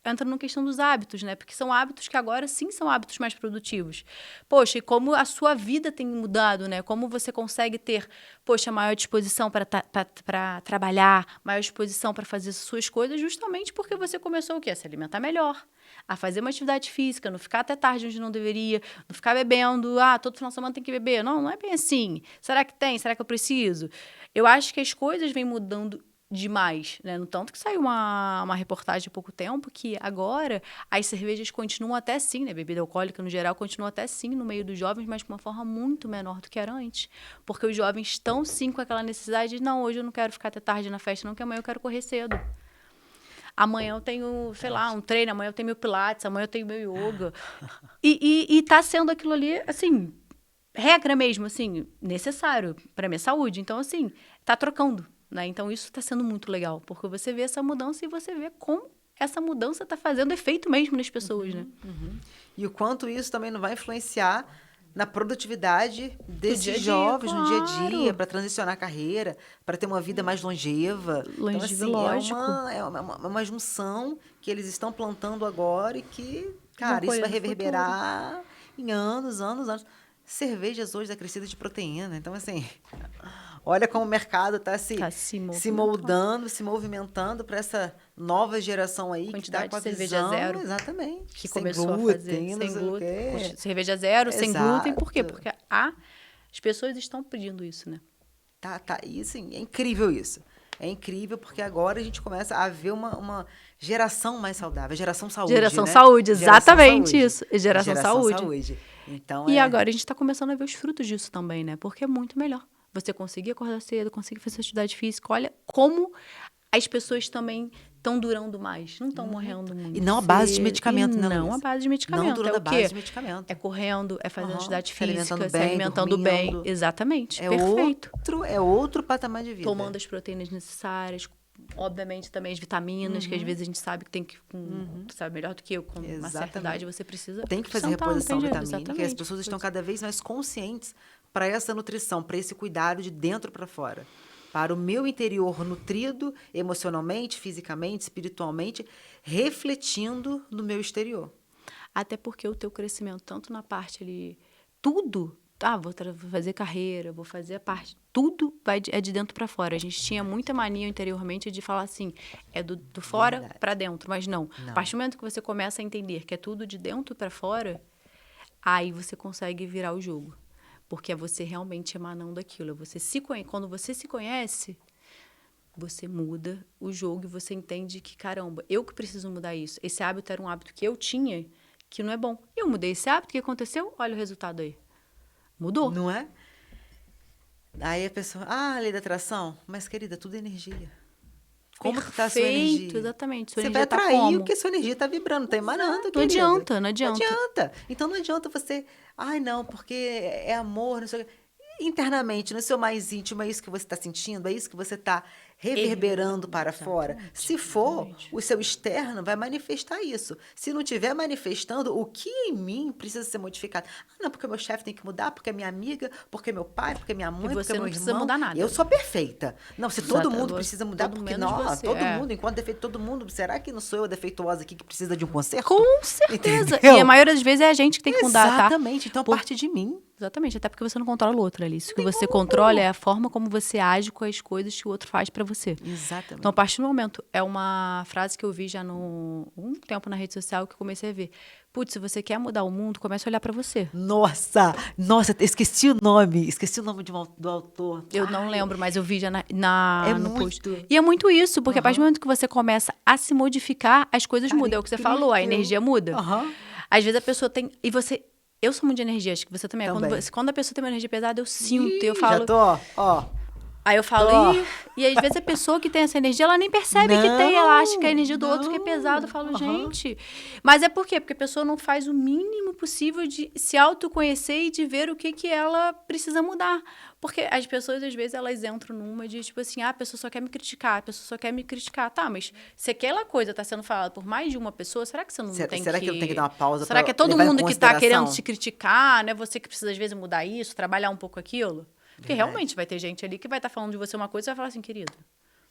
Entra na questão dos hábitos, né? Porque são hábitos que agora sim são hábitos mais produtivos. Poxa, e como a sua vida tem mudado, né? Como você consegue ter, poxa, maior disposição para trabalhar, maior disposição para fazer suas coisas, justamente porque você começou o quê? A se alimentar melhor, a fazer uma atividade física, não ficar até tarde onde não deveria, não ficar bebendo, todo final de semana tem que beber. Não, não é bem assim. Será que tem? Será que eu preciso? Eu acho que as coisas vêm mudando demais, né? No tanto que saiu uma reportagem há pouco tempo que agora as cervejas continuam até sim, né? Bebida alcoólica no geral continua até sim no meio dos jovens, mas de uma forma muito menor do que era antes. Porque os jovens estão sim com aquela necessidade de, não, hoje eu não quero ficar até tarde na festa, não, que amanhã eu quero correr cedo. Amanhã eu tenho, sei lá, um treino, amanhã eu tenho meu pilates, amanhã eu tenho meu yoga. E tá sendo aquilo ali, assim, regra mesmo, assim, necessário para minha saúde. Então, assim, tá trocando. Né? Então, isso está sendo muito legal, porque você vê essa mudança e você vê como essa mudança está fazendo efeito mesmo nas pessoas, né? E o quanto isso também não vai influenciar na produtividade desses jovens no dia a dia, para transicionar a carreira, para ter uma vida mais longeva. Então, assim, lógico. É uma junção que eles estão plantando agora e que, cara, isso vai reverberar em anos. Cervejas hoje acrescidas de proteína. Então, assim... Olha como o mercado está se moldando, se movimentando para essa nova geração aí. Quantidade que tá com a de cerveja visão, zero. Exatamente. Que sem começou glúten, a fazer sem glúten. Cerveja zero, sem glúten. Por quê? Porque as pessoas estão pedindo isso, né? E assim, é incrível isso. É incrível porque agora a gente começa a ver uma geração mais saudável. Geração saúde, Geração né? saúde, exatamente isso. Geração saúde. Então, e agora a gente está começando a ver os frutos disso também, né? Porque é muito melhor. Você conseguir acordar cedo, conseguir fazer atividade física. Olha como as pessoas também estão durando mais. Não estão morrendo muito. E não a base de medicamento, né, Não a base de medicamento. Não durando a base de medicamento. É correndo, é fazendo atividade física, se alimentando bem. Exatamente. É perfeito. É outro patamar de vida. Tomando as proteínas necessárias, obviamente, também as vitaminas, que às vezes a gente sabe que tem que... sabe melhor do que eu, com uma certa idade, você precisa... Tem que fazer reposição vitamínica, e as pessoas estão cada vez mais conscientes para essa nutrição, para esse cuidado de dentro para fora. Para o meu interior nutrido, emocionalmente, fisicamente, espiritualmente, refletindo no meu exterior. Até porque o teu crescimento, tanto na parte ali, tudo, vou fazer carreira, vou fazer a parte, tudo é de dentro para fora. A gente tinha muita mania anteriormente de falar assim, é do fora para dentro, mas não. A partir do momento que você começa a entender que é tudo de dentro para fora, aí você consegue virar o jogo. Porque é você realmente emanando aquilo. Quando você se conhece, você muda o jogo e você entende que, caramba, eu que preciso mudar isso. Esse hábito era um hábito que eu tinha, que não é bom. Eu mudei esse hábito, o que aconteceu? Olha o resultado aí. Mudou. Não é? Aí a pessoa, lei da atração. Mas, querida, tudo é energia. Como que tá a sua energia? Exatamente. Você vai atrair o que a sua energia está vibrando, está emanando. Não adianta, não adianta. Não adianta. Então não adianta você, não, porque é amor, não sei o quê. Internamente, no seu mais íntimo, é isso que você está sentindo, é isso que você está reverberando para fora. Se for, o seu externo vai manifestar isso. Se não estiver manifestando, o que em mim precisa ser modificado? Não, porque o meu chefe tem que mudar, porque é minha amiga, porque é meu pai, porque é minha mãe, porque é meu irmão. Você não precisa mudar nada. Eu sou perfeita. Não, se todo mundo precisa mudar, porque todo mundo, enquanto defeito todo mundo, será que não sou eu a defeituosa aqui que precisa de um conserto? Com certeza. Entendeu? E a maioria das vezes é a gente que tem que mudar, tá? Exatamente. Então, parte de mim. Exatamente, até porque você não controla o outro ali. Isso que você controla é a forma como você age com as coisas que o outro faz pra você. Exatamente. Então, a partir do momento, é uma frase que eu vi já um tempo na rede social que eu comecei a ver. Putz, se você quer mudar o mundo, comece a olhar pra você. Nossa, esqueci o nome do autor. Eu não lembro, mas eu vi já no post. E é muito isso, porque a partir do momento que você começa a se modificar, as coisas mudam. É o que você falou, a energia muda. Às vezes a pessoa tem... E você... Eu sou muito de energia, acho que você também. Quando a pessoa tem uma energia pesada, eu sinto, eu falo... Já tô, Aí eu falo, e às vezes a pessoa que tem essa energia, ela nem percebe que tem, ela acha que a energia do outro que é pesada. Eu falo, gente... Mas é por quê? Porque a pessoa não faz o mínimo possível de se autoconhecer e de ver o que ela precisa mudar. Porque as pessoas, às vezes, elas entram numa de, tipo assim, a pessoa só quer me criticar, a pessoa só quer me criticar. Tá, mas se aquela coisa tá sendo falada por mais de uma pessoa, será que você não tem que... Será que eu tenho que dar uma pausa? Será que é todo mundo que tá querendo te criticar, né? Você que precisa, às vezes, mudar isso, trabalhar um pouco aquilo? Porque realmente vai ter gente ali que vai estar falando de você uma coisa e vai falar assim, querido,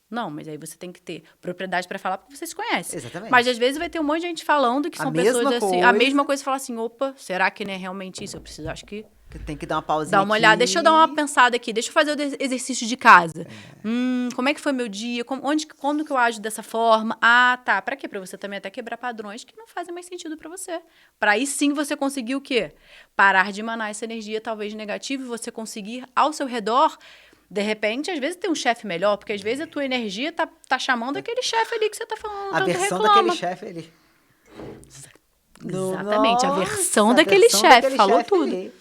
não, mas aí você tem que ter propriedade para falar porque você se conhece. Exatamente. Mas às vezes vai ter um monte de gente falando que são pessoas assim, a mesma coisa, falar assim, opa, será que não é realmente isso? Eu preciso, acho que tem que dar uma pausinha. Dá uma olhada, deixa eu dar uma pensada aqui, deixa eu fazer o exercício de casa. Como é que foi meu dia? Quando que eu ajo dessa forma? Tá. Pra quê? Pra você também até quebrar padrões que não fazem mais sentido pra você. Pra aí sim você conseguir o quê? Parar de emanar essa energia talvez negativa e você conseguir ao seu redor, de repente, às vezes tem um chefe melhor, porque às vezes a tua energia tá chamando aquele chefe ali que você tá falando. A versão daquele chefe ali. Exatamente, a versão daquele chefe. Falou tudo. Ali.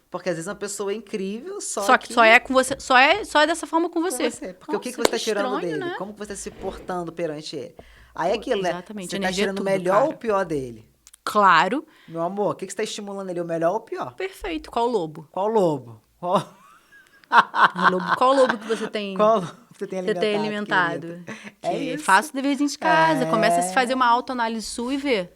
Porque às vezes uma pessoa é incrível, só que só é com você, só é dessa forma com você. Porque o que você está tirando dele? Né? Como que você está se portando perante ele? Aí é aquilo, exatamente, né? Você está tirando o melhor ou o pior dele? Claro. Meu amor, o que você está estimulando ele? O melhor ou o pior? Perfeito. Qual lobo? Qual lobo? Qual lobo que você tem? Qual lobo que você tem alimentado? É isso. Faça o deverzinho de casa. Começa a se fazer uma autoanálise sua e ver.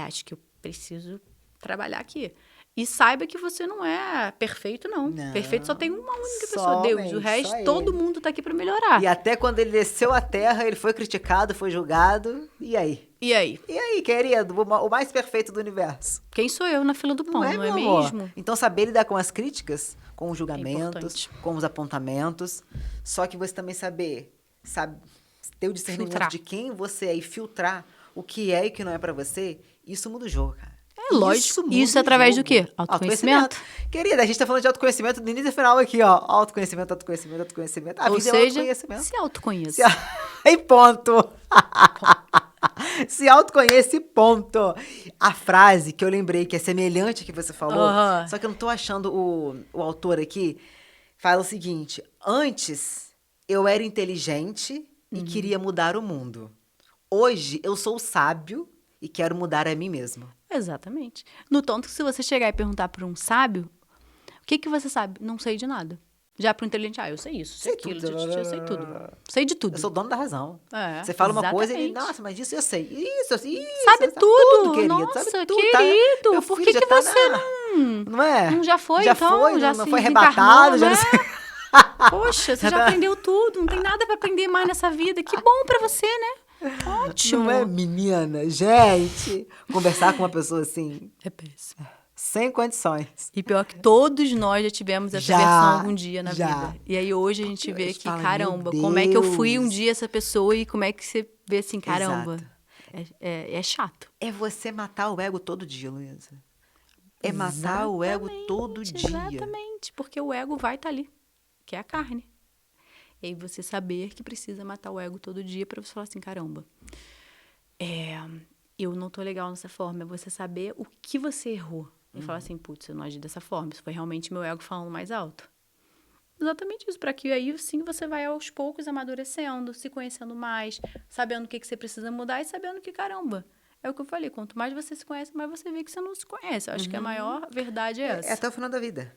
Acho que eu preciso trabalhar aqui. E saiba que você não é perfeito, não. Perfeito só tem uma única pessoa, Deus. O resto, todo mundo tá aqui para melhorar. E até quando ele desceu à terra, ele foi criticado, foi julgado. E aí? E aí? E aí, querido? O mais perfeito do universo. Quem sou eu na fila do pão, não é mesmo? Então, saber lidar com as críticas, com os julgamentos, com os apontamentos. Só que você também sabe ter o discernimento de quem você é e filtrar o que é e o que não é para você, isso muda o jogo, cara. É lógico. Isso através do quê? Autoconhecimento. Querida, a gente tá falando de autoconhecimento do início e final aqui, ó. Autoconhecimento. A Ou vida seja, é autoconhecimento. Se autoconheça. E ponto. Se autoconhece, ponto. A frase que eu lembrei, que é semelhante ao que você falou, só que eu não tô achando o autor aqui, fala o seguinte: antes eu era inteligente e queria mudar o mundo. Hoje eu sou sábio e quero mudar a mim mesmo. Exatamente. No tanto que se você chegar e perguntar para um sábio, o que você sabe? Não sei de nada. Já pro inteligente, eu sei isso, sei aquilo, eu sei tudo. Sei de tudo. Eu sou dono da razão. Você exatamente. fala uma coisa e ele, nossa, mas isso eu sei. Isso, sabe tudo, querido. Nossa, sabe tudo, querido, tá? por que você não é? Não já foi, já então? Foi, já não foi arrebatado, já não sei. Poxa, você já aprendeu tudo, não tem nada pra aprender mais nessa vida. Que bom pra você, né? Ótimo. Não é, menina? Gente, conversar com uma pessoa assim... É péssimo. Sem condições. E pior que todos nós já tivemos essa versão algum dia na vida. E aí hoje a gente vê que, caramba, como é que eu fui um dia essa pessoa e como é que você vê assim, caramba. É chato. É você matar o ego todo dia, Luísa. É matar o ego todo dia. Exatamente, porque o ego vai estar ali, que é a carne. E aí você saber que precisa matar o ego todo dia para você falar assim, caramba, eu não tô legal nessa forma. É você saber o que você errou. E falar assim, putz, eu não agi dessa forma. Isso foi realmente meu ego falando mais alto. Exatamente isso. Para que aí, sim, você vai aos poucos amadurecendo, se conhecendo mais, sabendo o que você precisa mudar e sabendo que, caramba, é o que eu falei. Quanto mais você se conhece, mais você vê que você não se conhece. Eu acho que a maior verdade é essa. É até o final da vida.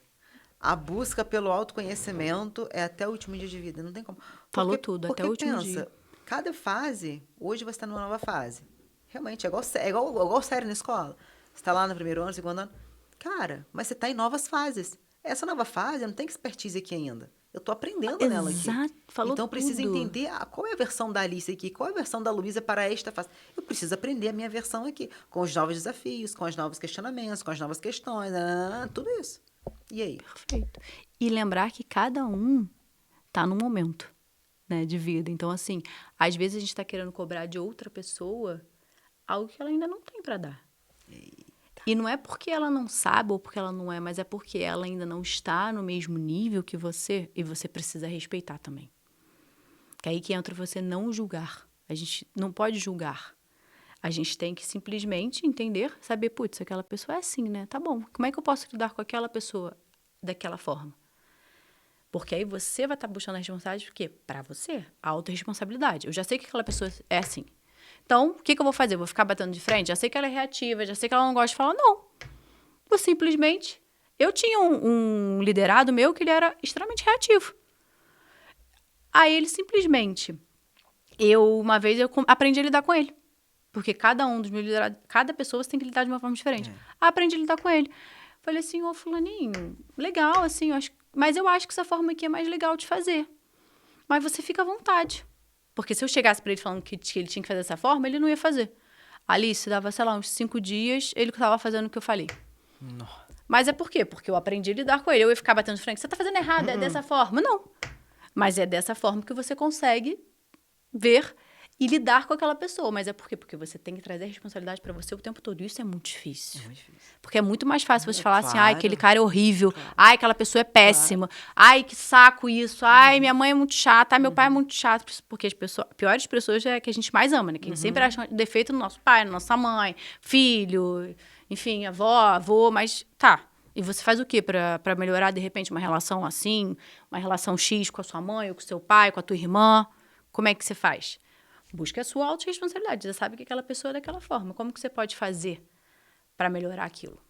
A busca pelo autoconhecimento é até o último dia de vida. Não tem como. Falou tudo, até o último dia. Cada fase, hoje você está numa nova fase. Realmente, é igual série na escola. Você está lá no primeiro ano, segundo ano. Cara, mas você está em novas fases. Essa nova fase, eu não tenho expertise aqui ainda. Eu estou aprendendo nela aqui. Falou então, eu preciso tudo. entender qual é a versão da Alice aqui, qual é a versão da Luísa para esta fase. Eu preciso aprender a minha versão aqui, com os novos desafios, com os novos questionamentos, com as novas questões, tudo isso. E aí? Perfeito. E lembrar que cada um está num momento, né, de vida. Então, assim, às vezes a gente está querendo cobrar de outra pessoa algo que ela ainda não tem para dar. E não é porque ela não sabe ou porque ela não é, mas é porque ela ainda não está no mesmo nível que você e você precisa respeitar também. Que é aí que entra você não julgar. A gente não pode julgar. A gente tem que simplesmente entender, saber, putz, aquela pessoa é assim, né? Tá bom, como é que eu posso lidar com aquela pessoa daquela forma? Porque aí você vai estar buscando a responsabilidade, porque para você, a autorresponsabilidade. Eu já sei que aquela pessoa é assim. Então, o que eu vou fazer? Vou ficar batendo de frente? Já sei que ela é reativa, já sei que ela não gosta de falar. Não. Vou simplesmente... Eu tinha um liderado meu que ele era extremamente reativo. Aí ele simplesmente... Uma vez eu aprendi a lidar com ele. Porque cada um dos meus liderados... Cada pessoa você tem que lidar de uma forma diferente. Aprendi a lidar com ele. Falei assim, fulaninho, legal, assim, mas eu acho que essa forma aqui é mais legal de fazer. Mas você fica à vontade. Porque se eu chegasse para ele falando que ele tinha que fazer dessa forma, ele não ia fazer. Alice, dava, sei lá, uns 5 dias, ele estava fazendo o que eu falei. Nossa. Mas é por quê? Porque eu aprendi a lidar com ele. Eu ia ficar batendo de frente. Você tá fazendo errado, é dessa forma. Não. Mas é dessa forma que você consegue ver e lidar com aquela pessoa. Mas é por quê? Porque você tem que trazer a responsabilidade para você o tempo todo. Isso é muito difícil. Porque é muito mais fácil você falar assim, aquele cara é horrível. Aquela pessoa é péssima. Que saco isso. Minha mãe é muito chata. Meu pai é muito chato. Porque as piores pessoas é que a gente mais ama, né? Que a gente sempre acha defeito no nosso pai, na nossa mãe, filho, enfim, avó, avô, mas tá. E você faz o quê para melhorar, de repente, uma relação assim? Uma relação X com a sua mãe, ou com o seu pai, com a tua irmã? Como é que você faz? Busque a sua autorresponsabilidade. Você sabe que aquela pessoa é daquela forma. Como que você pode fazer para melhorar aquilo?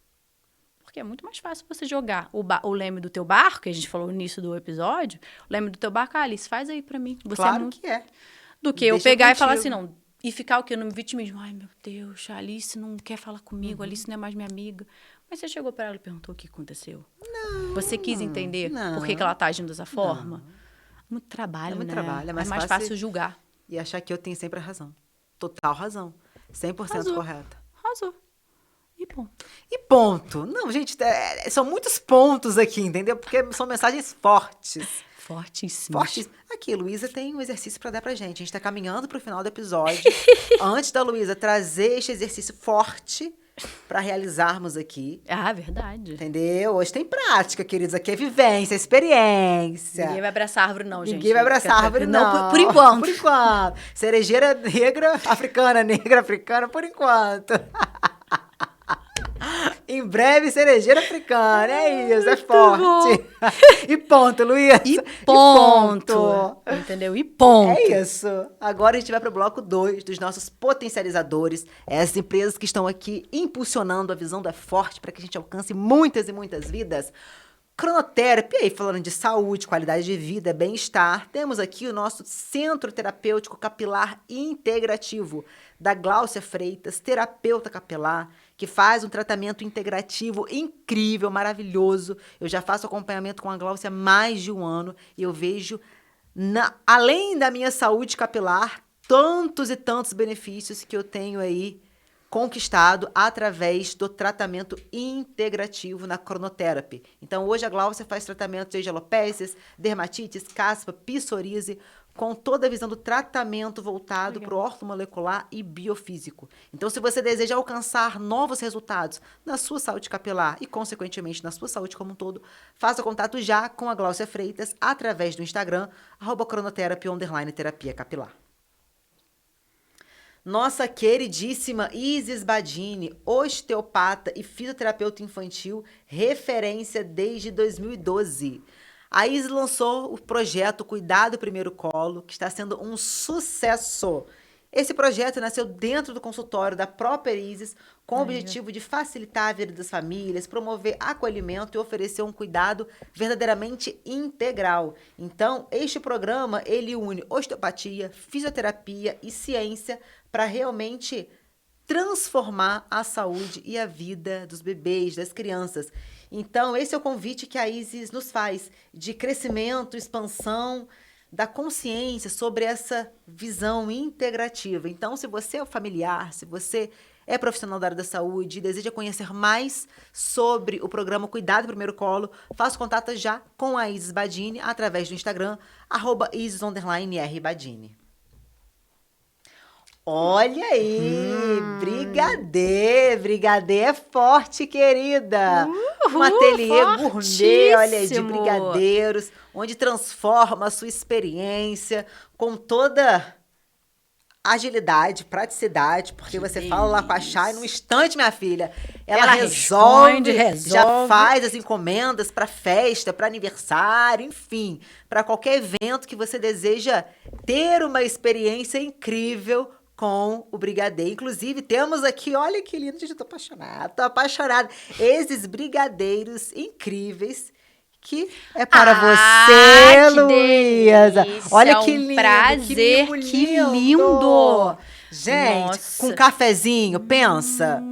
Porque é muito mais fácil você jogar o leme do teu barco, que a gente falou no início do episódio, o leme do teu barco, Alice, faz aí para mim. Claro que é. Do que eu pegar e falar assim, não, e ficar o quê? No vitimismo. Ai, meu Deus, a Alice não quer falar comigo, a Alice não é mais minha amiga. Mas você chegou para ela e perguntou o que aconteceu? Não. Você quis entender por que ela está agindo dessa forma? Muito trabalho, muito né? trabalho. É mais fácil julgar. E achar que eu tenho sempre a razão. Total razão. 100% correta. Arrasou. E ponto. E ponto. Não, gente, são muitos pontos aqui, entendeu? Porque são mensagens fortes. Fortíssimas. Aqui, Luísa tem um exercício para dar pra gente. A gente tá caminhando pro final do episódio. Antes da Luísa trazer este exercício forte para realizarmos aqui. Verdade. Entendeu? Hoje tem prática, queridos. Aqui é vivência, experiência. Ninguém vai abraçar árvore, não, gente. Ninguém vai abraçar árvore, não. Por enquanto. Por enquanto. Cerejeira negra africana, por enquanto. Em breve, cerejeira africana. É isso, é forte. E ponto, Luísa. E ponto. Entendeu? E ponto. É isso. Agora a gente vai para o bloco 2 dos nossos potencializadores. Essas empresas que estão aqui impulsionando a visão do É Forte para que a gente alcance muitas e muitas vidas. Cronoterapy, aí falando de saúde, qualidade de vida, bem-estar, temos aqui o nosso Centro Terapêutico Capilar Integrativo, da Gláucia Freitas, terapeuta capilar, que faz um tratamento integrativo incrível, maravilhoso. Eu já faço acompanhamento com a Gláucia há mais de um ano e eu vejo, além da minha saúde capilar, tantos e tantos benefícios que eu tenho aí conquistado através do tratamento integrativo na cronoterapy. Então, hoje a Gláucia faz tratamentos de alopécias, dermatites, caspa, psoríase, com toda a visão do tratamento voltado para o ortomolecular e biofísico. Então, se você deseja alcançar novos resultados na sua saúde capilar e, consequentemente, na sua saúde como um todo, faça contato já com a Gláucia Freitas através do Instagram, @cronoterapy_terapia capilar. Nossa queridíssima Isis Badini, osteopata e fisioterapeuta infantil, referência desde 2012. A Isis lançou o projeto Cuidado Primeiro Colo, que está sendo um sucesso. Esse projeto nasceu dentro do consultório da própria Isis, com o objetivo de facilitar a vida das famílias, promover acolhimento e oferecer um cuidado verdadeiramente integral. Então, este programa, ele une osteopatia, fisioterapia e ciência para realmente transformar a saúde e a vida dos bebês, das crianças. Então, esse é o convite que a Isis nos faz, de crescimento, expansão da consciência sobre essa visão integrativa. Então, se você é familiar, se você é profissional da área da saúde e deseja conhecer mais sobre o programa Cuidado Primeiro Colo, faça contato já com a Isis Badini através do Instagram, @Isis_RBadini. Olha aí, brigadê é forte, querida. Um ateliê gourmet, olha aí, de brigadeiros, onde transforma a sua experiência com toda agilidade, praticidade, porque você fala lá com a Chay num instante, minha filha. Ela resolve, já faz as encomendas para festa, para aniversário, enfim, para qualquer evento que você deseja ter uma experiência incrível com o brigadeiro. Inclusive, temos aqui, olha que lindo, gente, eu tô apaixonada. Esses brigadeiros incríveis que é para você, Luísa. Olha que lindo, prazer, que lindo. Gente, nossa, com cafezinho, pensa.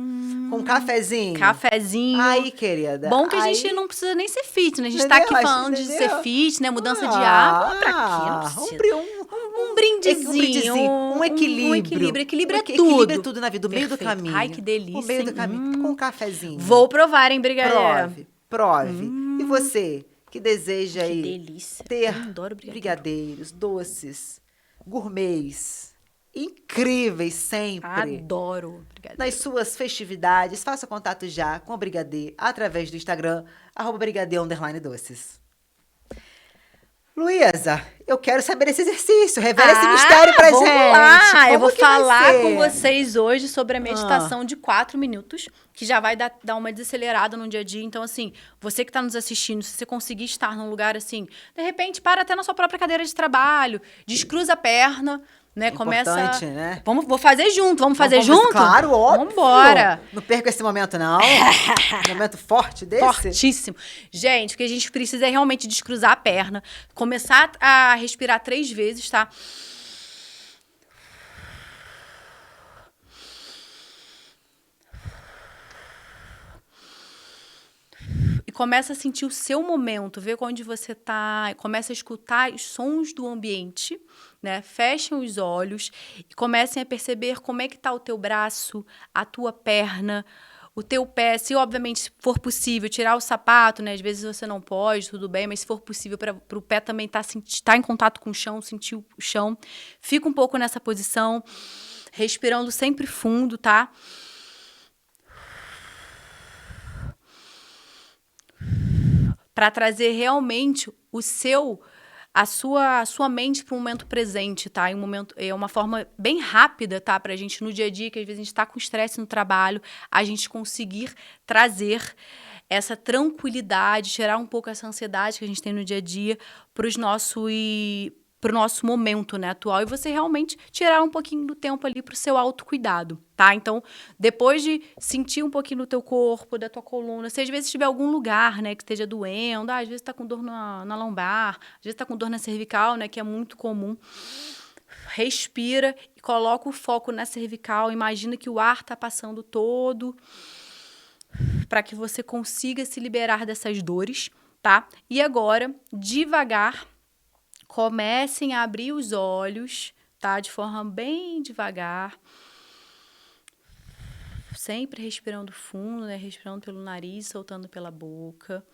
Com cafezinho. Cafezinho. Aí, querida. Bom que a gente não precisa nem ser fit, né? A gente tá aqui falando de ser fit, né? Mudança de hábito. Pra quê? Não precisa. Um brindezinho. Um equilíbrio. Equilíbrio é tudo. Equilíbrio é tudo na vida, o meio do caminho. Ai, que delícia. O meio do caminho, com um cafezinho. Vou provar, hein, brigadeiro. Prove. E você, que deseja aí delícia. ter brigadeiros, doces, gourmets, incríveis sempre. Adoro brigadeiro. Nas suas festividades, faça contato já com o Brigadeiro através do Instagram, @brigadeiro_doces. Luísa, eu quero saber esse exercício. Revela esse mistério pra gente. Lá. Eu vou falar com vocês hoje sobre a meditação de 4 minutos, que já vai dar uma desacelerada no dia a dia. Então, assim, você que está nos assistindo, se você conseguir estar num lugar assim, de repente, para até na sua própria cadeira de trabalho, descruza a perna, né? Importante, né? Vou fazer junto. Vamos fazer junto? Claro, óbvio. Vambora. Não perca esse momento, não. Momento forte desse. Fortíssimo. Gente, o que a gente precisa é realmente descruzar a perna, começar a respirar 3 vezes, tá? E começa a sentir o seu momento, ver onde você tá, começa a escutar os sons do ambiente, né? Fechem os olhos e comecem a perceber como é que tá o teu braço, a tua perna, o teu pé. Se, obviamente, se for possível, tirar o sapato, né? Às vezes você não pode, tudo bem, mas se for possível para o pé também tá em contato com o chão, sentir o chão. Fica um pouco nessa posição, respirando sempre fundo, tá? Para trazer realmente a sua mente para o momento presente, tá? É uma forma bem rápida, tá? Para a gente no dia a dia, que às vezes a gente está com estresse no trabalho, a gente conseguir trazer essa tranquilidade, tirar um pouco essa ansiedade que a gente tem no dia a dia para pro nosso momento, né, atual, e você realmente tirar um pouquinho do tempo ali pro seu autocuidado, tá? Então, depois de sentir um pouquinho do teu corpo, da tua coluna, se às vezes tiver algum lugar, né, que esteja doendo, às vezes tá com dor na lombar, às vezes tá com dor na cervical, né, que é muito comum, respira e coloca o foco na cervical, imagina que o ar tá passando todo para que você consiga se liberar dessas dores, tá? E agora, devagar, comecem a abrir os olhos, tá? De forma bem devagar. Sempre respirando fundo, né? Respirando pelo nariz, soltando pela boca.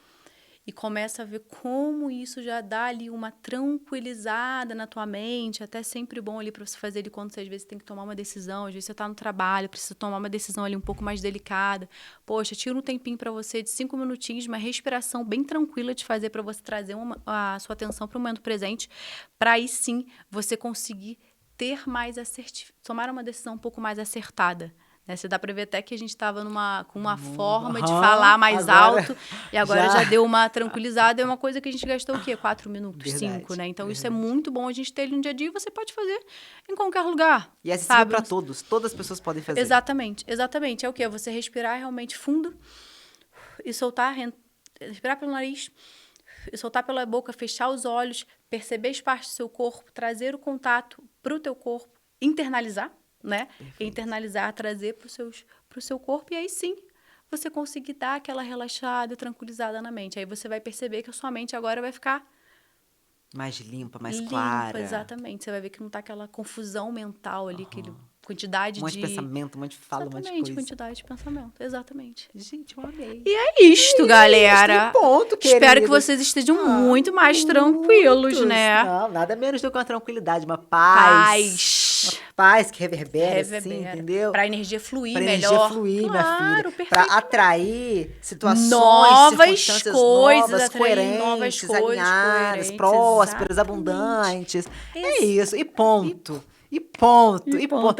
E começa a ver como isso já dá ali uma tranquilizada na tua mente. Até sempre bom ali para você fazer ali quando você às vezes tem que tomar uma decisão. Às vezes você tá no trabalho, precisa tomar uma decisão ali um pouco mais delicada. Poxa, tira um tempinho para você de 5 minutinhos, uma respiração bem tranquila de fazer para você trazer a sua atenção para o momento presente. Para aí sim você conseguir ter mais tomar uma decisão um pouco mais acertada. Né? Você dá para ver até que a gente estava com uma forma de falar mais alto e agora já deu uma tranquilizada. É uma coisa que a gente gastou o quê? 4 minutos, 5, né? Então, isso é muito bom a gente ter ele no dia a dia e você pode fazer em qualquer lugar. E é acessível para todos. Todas as pessoas podem fazer. Exatamente. É o quê? Você respirar realmente fundo e soltar, respirar pelo nariz e soltar pela boca, fechar os olhos, perceber as partes do seu corpo, trazer o contato para o teu corpo, internalizar. Né? Internalizar, trazer pro seu corpo e aí sim você conseguir dar aquela relaxada, tranquilizada na mente. Aí você vai perceber que a sua mente agora vai ficar mais limpa, mais clara. Exatamente. Você vai ver que não tá aquela confusão mental ali, aquele quantidade um monte de pensamento, um monte de fala, um monte de coisa. Exatamente, quantidade de pensamento, exatamente. Gente, eu amei. E é isto, galera. Ponto, queridos. Espero que vocês estejam muito mais tranquilos, né? Não, nada menos do que uma tranquilidade, uma paz. Uma paz que reverbera, assim, entendeu? Pra energia fluir melhor. Pra energia fluir, claro, minha filha. Perfeito. Pra atrair situações, novas coisas, coerentes, alinhadas, prósperas, abundantes. É isso, e ponto. E ponto.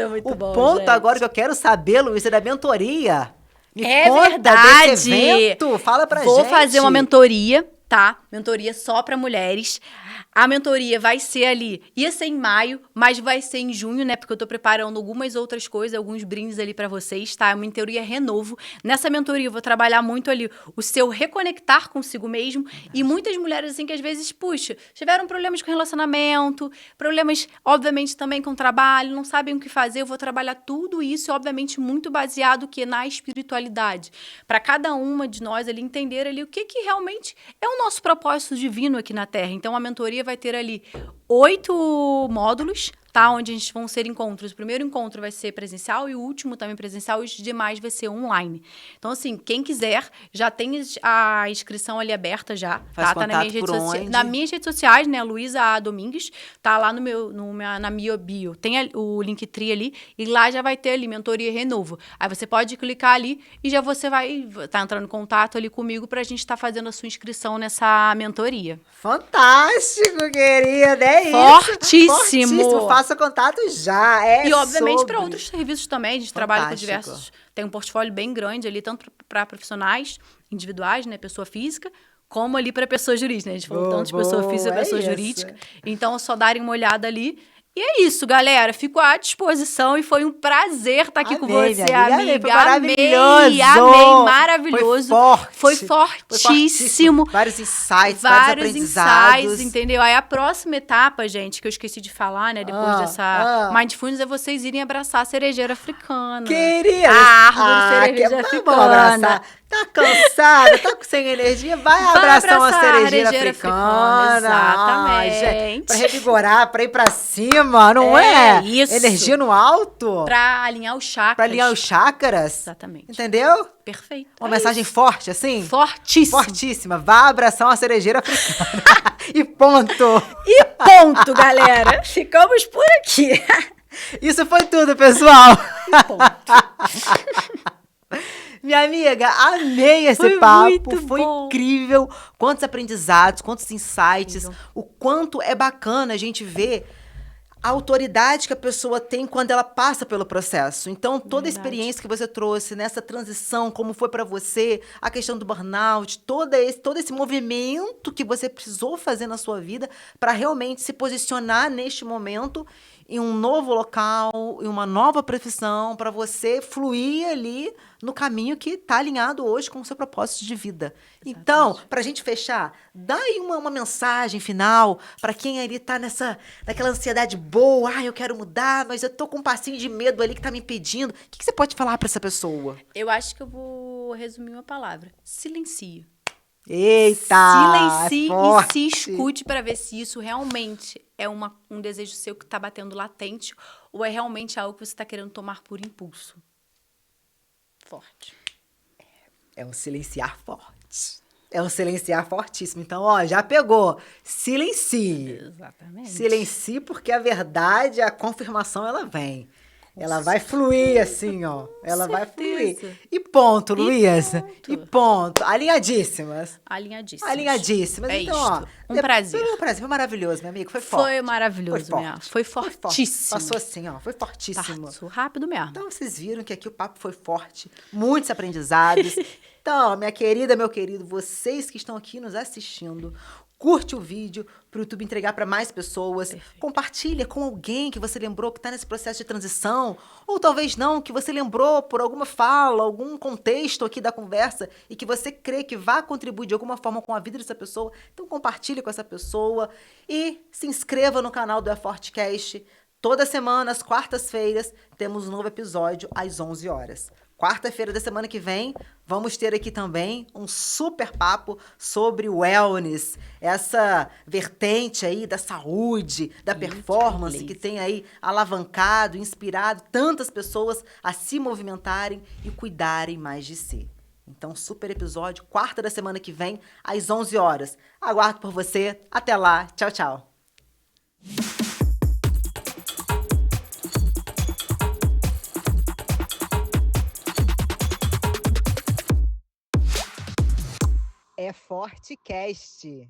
É muito bom, o ponto gente. Agora que eu quero saber, Luísa, é da mentoria. Me é conta verdade. Desse evento. Fala pra gente. Vou fazer uma mentoria, tá? Mentoria só pra mulheres. A mentoria vai ser ali, ia ser em maio, mas vai ser em junho, né? Porque eu tô preparando algumas outras coisas, alguns brindes ali pra vocês, tá? É uma mentoria renovo. Nessa mentoria eu vou trabalhar muito ali o seu reconectar consigo mesmo. E muitas mulheres, assim, que às vezes, puxa, tiveram problemas com relacionamento, problemas, obviamente, também com trabalho, não sabem o que fazer. Eu vou trabalhar tudo isso, obviamente, muito baseado que na espiritualidade. Pra cada uma de nós ali entender ali o que realmente é o nosso propósito divino aqui na Terra. Então, a mentoria vai ter ali 8 módulos, tá? Onde a gente vão ser encontros. O primeiro encontro vai ser presencial e o último também presencial e os demais vai ser online. Então, assim, quem quiser, já tem a inscrição ali aberta já, tá? Tá nas minhas redes sociais, né? Luísa A. Domingues, tá lá na minha bio. Tem o Linktree ali e lá já vai ter ali mentoria renovo. Aí você pode clicar ali e já você vai tá entrando em contato ali comigo pra gente tá fazendo a sua inscrição nessa mentoria. Fantástico, querida! É Fortíssimo! Faça contato já. E, obviamente, para outros serviços também. A gente trabalha com diversos... Tem um portfólio bem grande ali, tanto para profissionais individuais, né? Pessoa física, como ali para pessoa jurídica. Né? A gente falou tanto de pessoa física e pessoa jurídica. Então, é só darem uma olhada ali. E é isso, galera. Fico à disposição e foi um prazer estar aqui com você, amiga. Maravilhoso. Amei, maravilhoso. Foi fortíssimo. Vários insights, vários aprendizados. Entendeu? Aí a próxima etapa, gente, que eu esqueci de falar, né, depois dessa Mindfulness, é vocês irem abraçar a cerejeira africana. Querida! A árvore cerejeira africana. Vamos abraçar. Tá cansada, tá sem energia, vai abraçar uma cerejeira africana. Exatamente. Ai, pra revigorar, pra ir pra cima, não é? Isso. Energia no alto. Pra alinhar os chakras. Pra alinhar os chakras. Exatamente. Entendeu? Perfeito. Uma mensagem forte, assim? Fortíssima. Vá abraçar uma cerejeira africana. E ponto. E ponto, galera. Ficamos por aqui. Isso foi tudo, pessoal. E ponto. Minha amiga, amei esse papo, foi incrível. Quantos aprendizados, quantos insights, o quanto é bacana a gente ver a autoridade que a pessoa tem quando ela passa pelo processo. Então, toda a experiência que você trouxe nessa transição, como foi para você, a questão do burnout, todo esse movimento que você precisou fazer na sua vida para realmente se posicionar neste momento em um novo local, em uma nova profissão, para você fluir ali no caminho que está alinhado hoje com o seu propósito de vida. Exatamente. Então, para a gente fechar, dá aí uma mensagem final para quem ali está naquela ansiedade boa, eu quero mudar, mas eu tô com um passinho de medo ali que está me impedindo. O que você pode falar para essa pessoa? Eu acho que eu vou resumir uma palavra. Silencio. Eita! Silencie e se escute para ver se isso realmente é um desejo seu que está batendo latente ou é realmente algo que você está querendo tomar por impulso. Forte. É um silenciar forte. É um silenciar fortíssimo. Então, já pegou. Silencie. Exatamente. Silencie, porque a verdade, a confirmação, ela vem. Ela vai fluir assim, Ela vai fluir. E ponto, Luísa. E ponto. Alinhadíssimas. Alinhadíssimas. É então, isto. Um prazer. Foi maravilhoso, meu amigo. Foi forte. Foi maravilhoso, Foi fortíssimo. Passou assim, foi fortíssimo. Passou rápido mesmo. Então, vocês viram que aqui o papo foi forte. Muitos aprendizados. Então, minha querida, meu querido, vocês que estão aqui nos assistindo, curte o vídeo para o YouTube entregar para mais pessoas. Perfeito. Compartilha com alguém que você lembrou que está nesse processo de transição. Ou talvez não, que você lembrou por alguma fala, algum contexto aqui da conversa e que você crê que vai contribuir de alguma forma com a vida dessa pessoa. Então compartilhe com essa pessoa e se inscreva no canal do EFortecast. Toda semana, às quartas-feiras, temos um novo episódio às 11 horas. Quarta-feira da semana que vem, vamos ter aqui também um super papo sobre wellness, essa vertente aí da saúde, da performance que tem aí alavancado, inspirado tantas pessoas a se movimentarem e cuidarem mais de si. Então, super episódio, quarta da semana que vem, às 11 horas. Aguardo por você. Até lá. Tchau, tchau. EFortecast.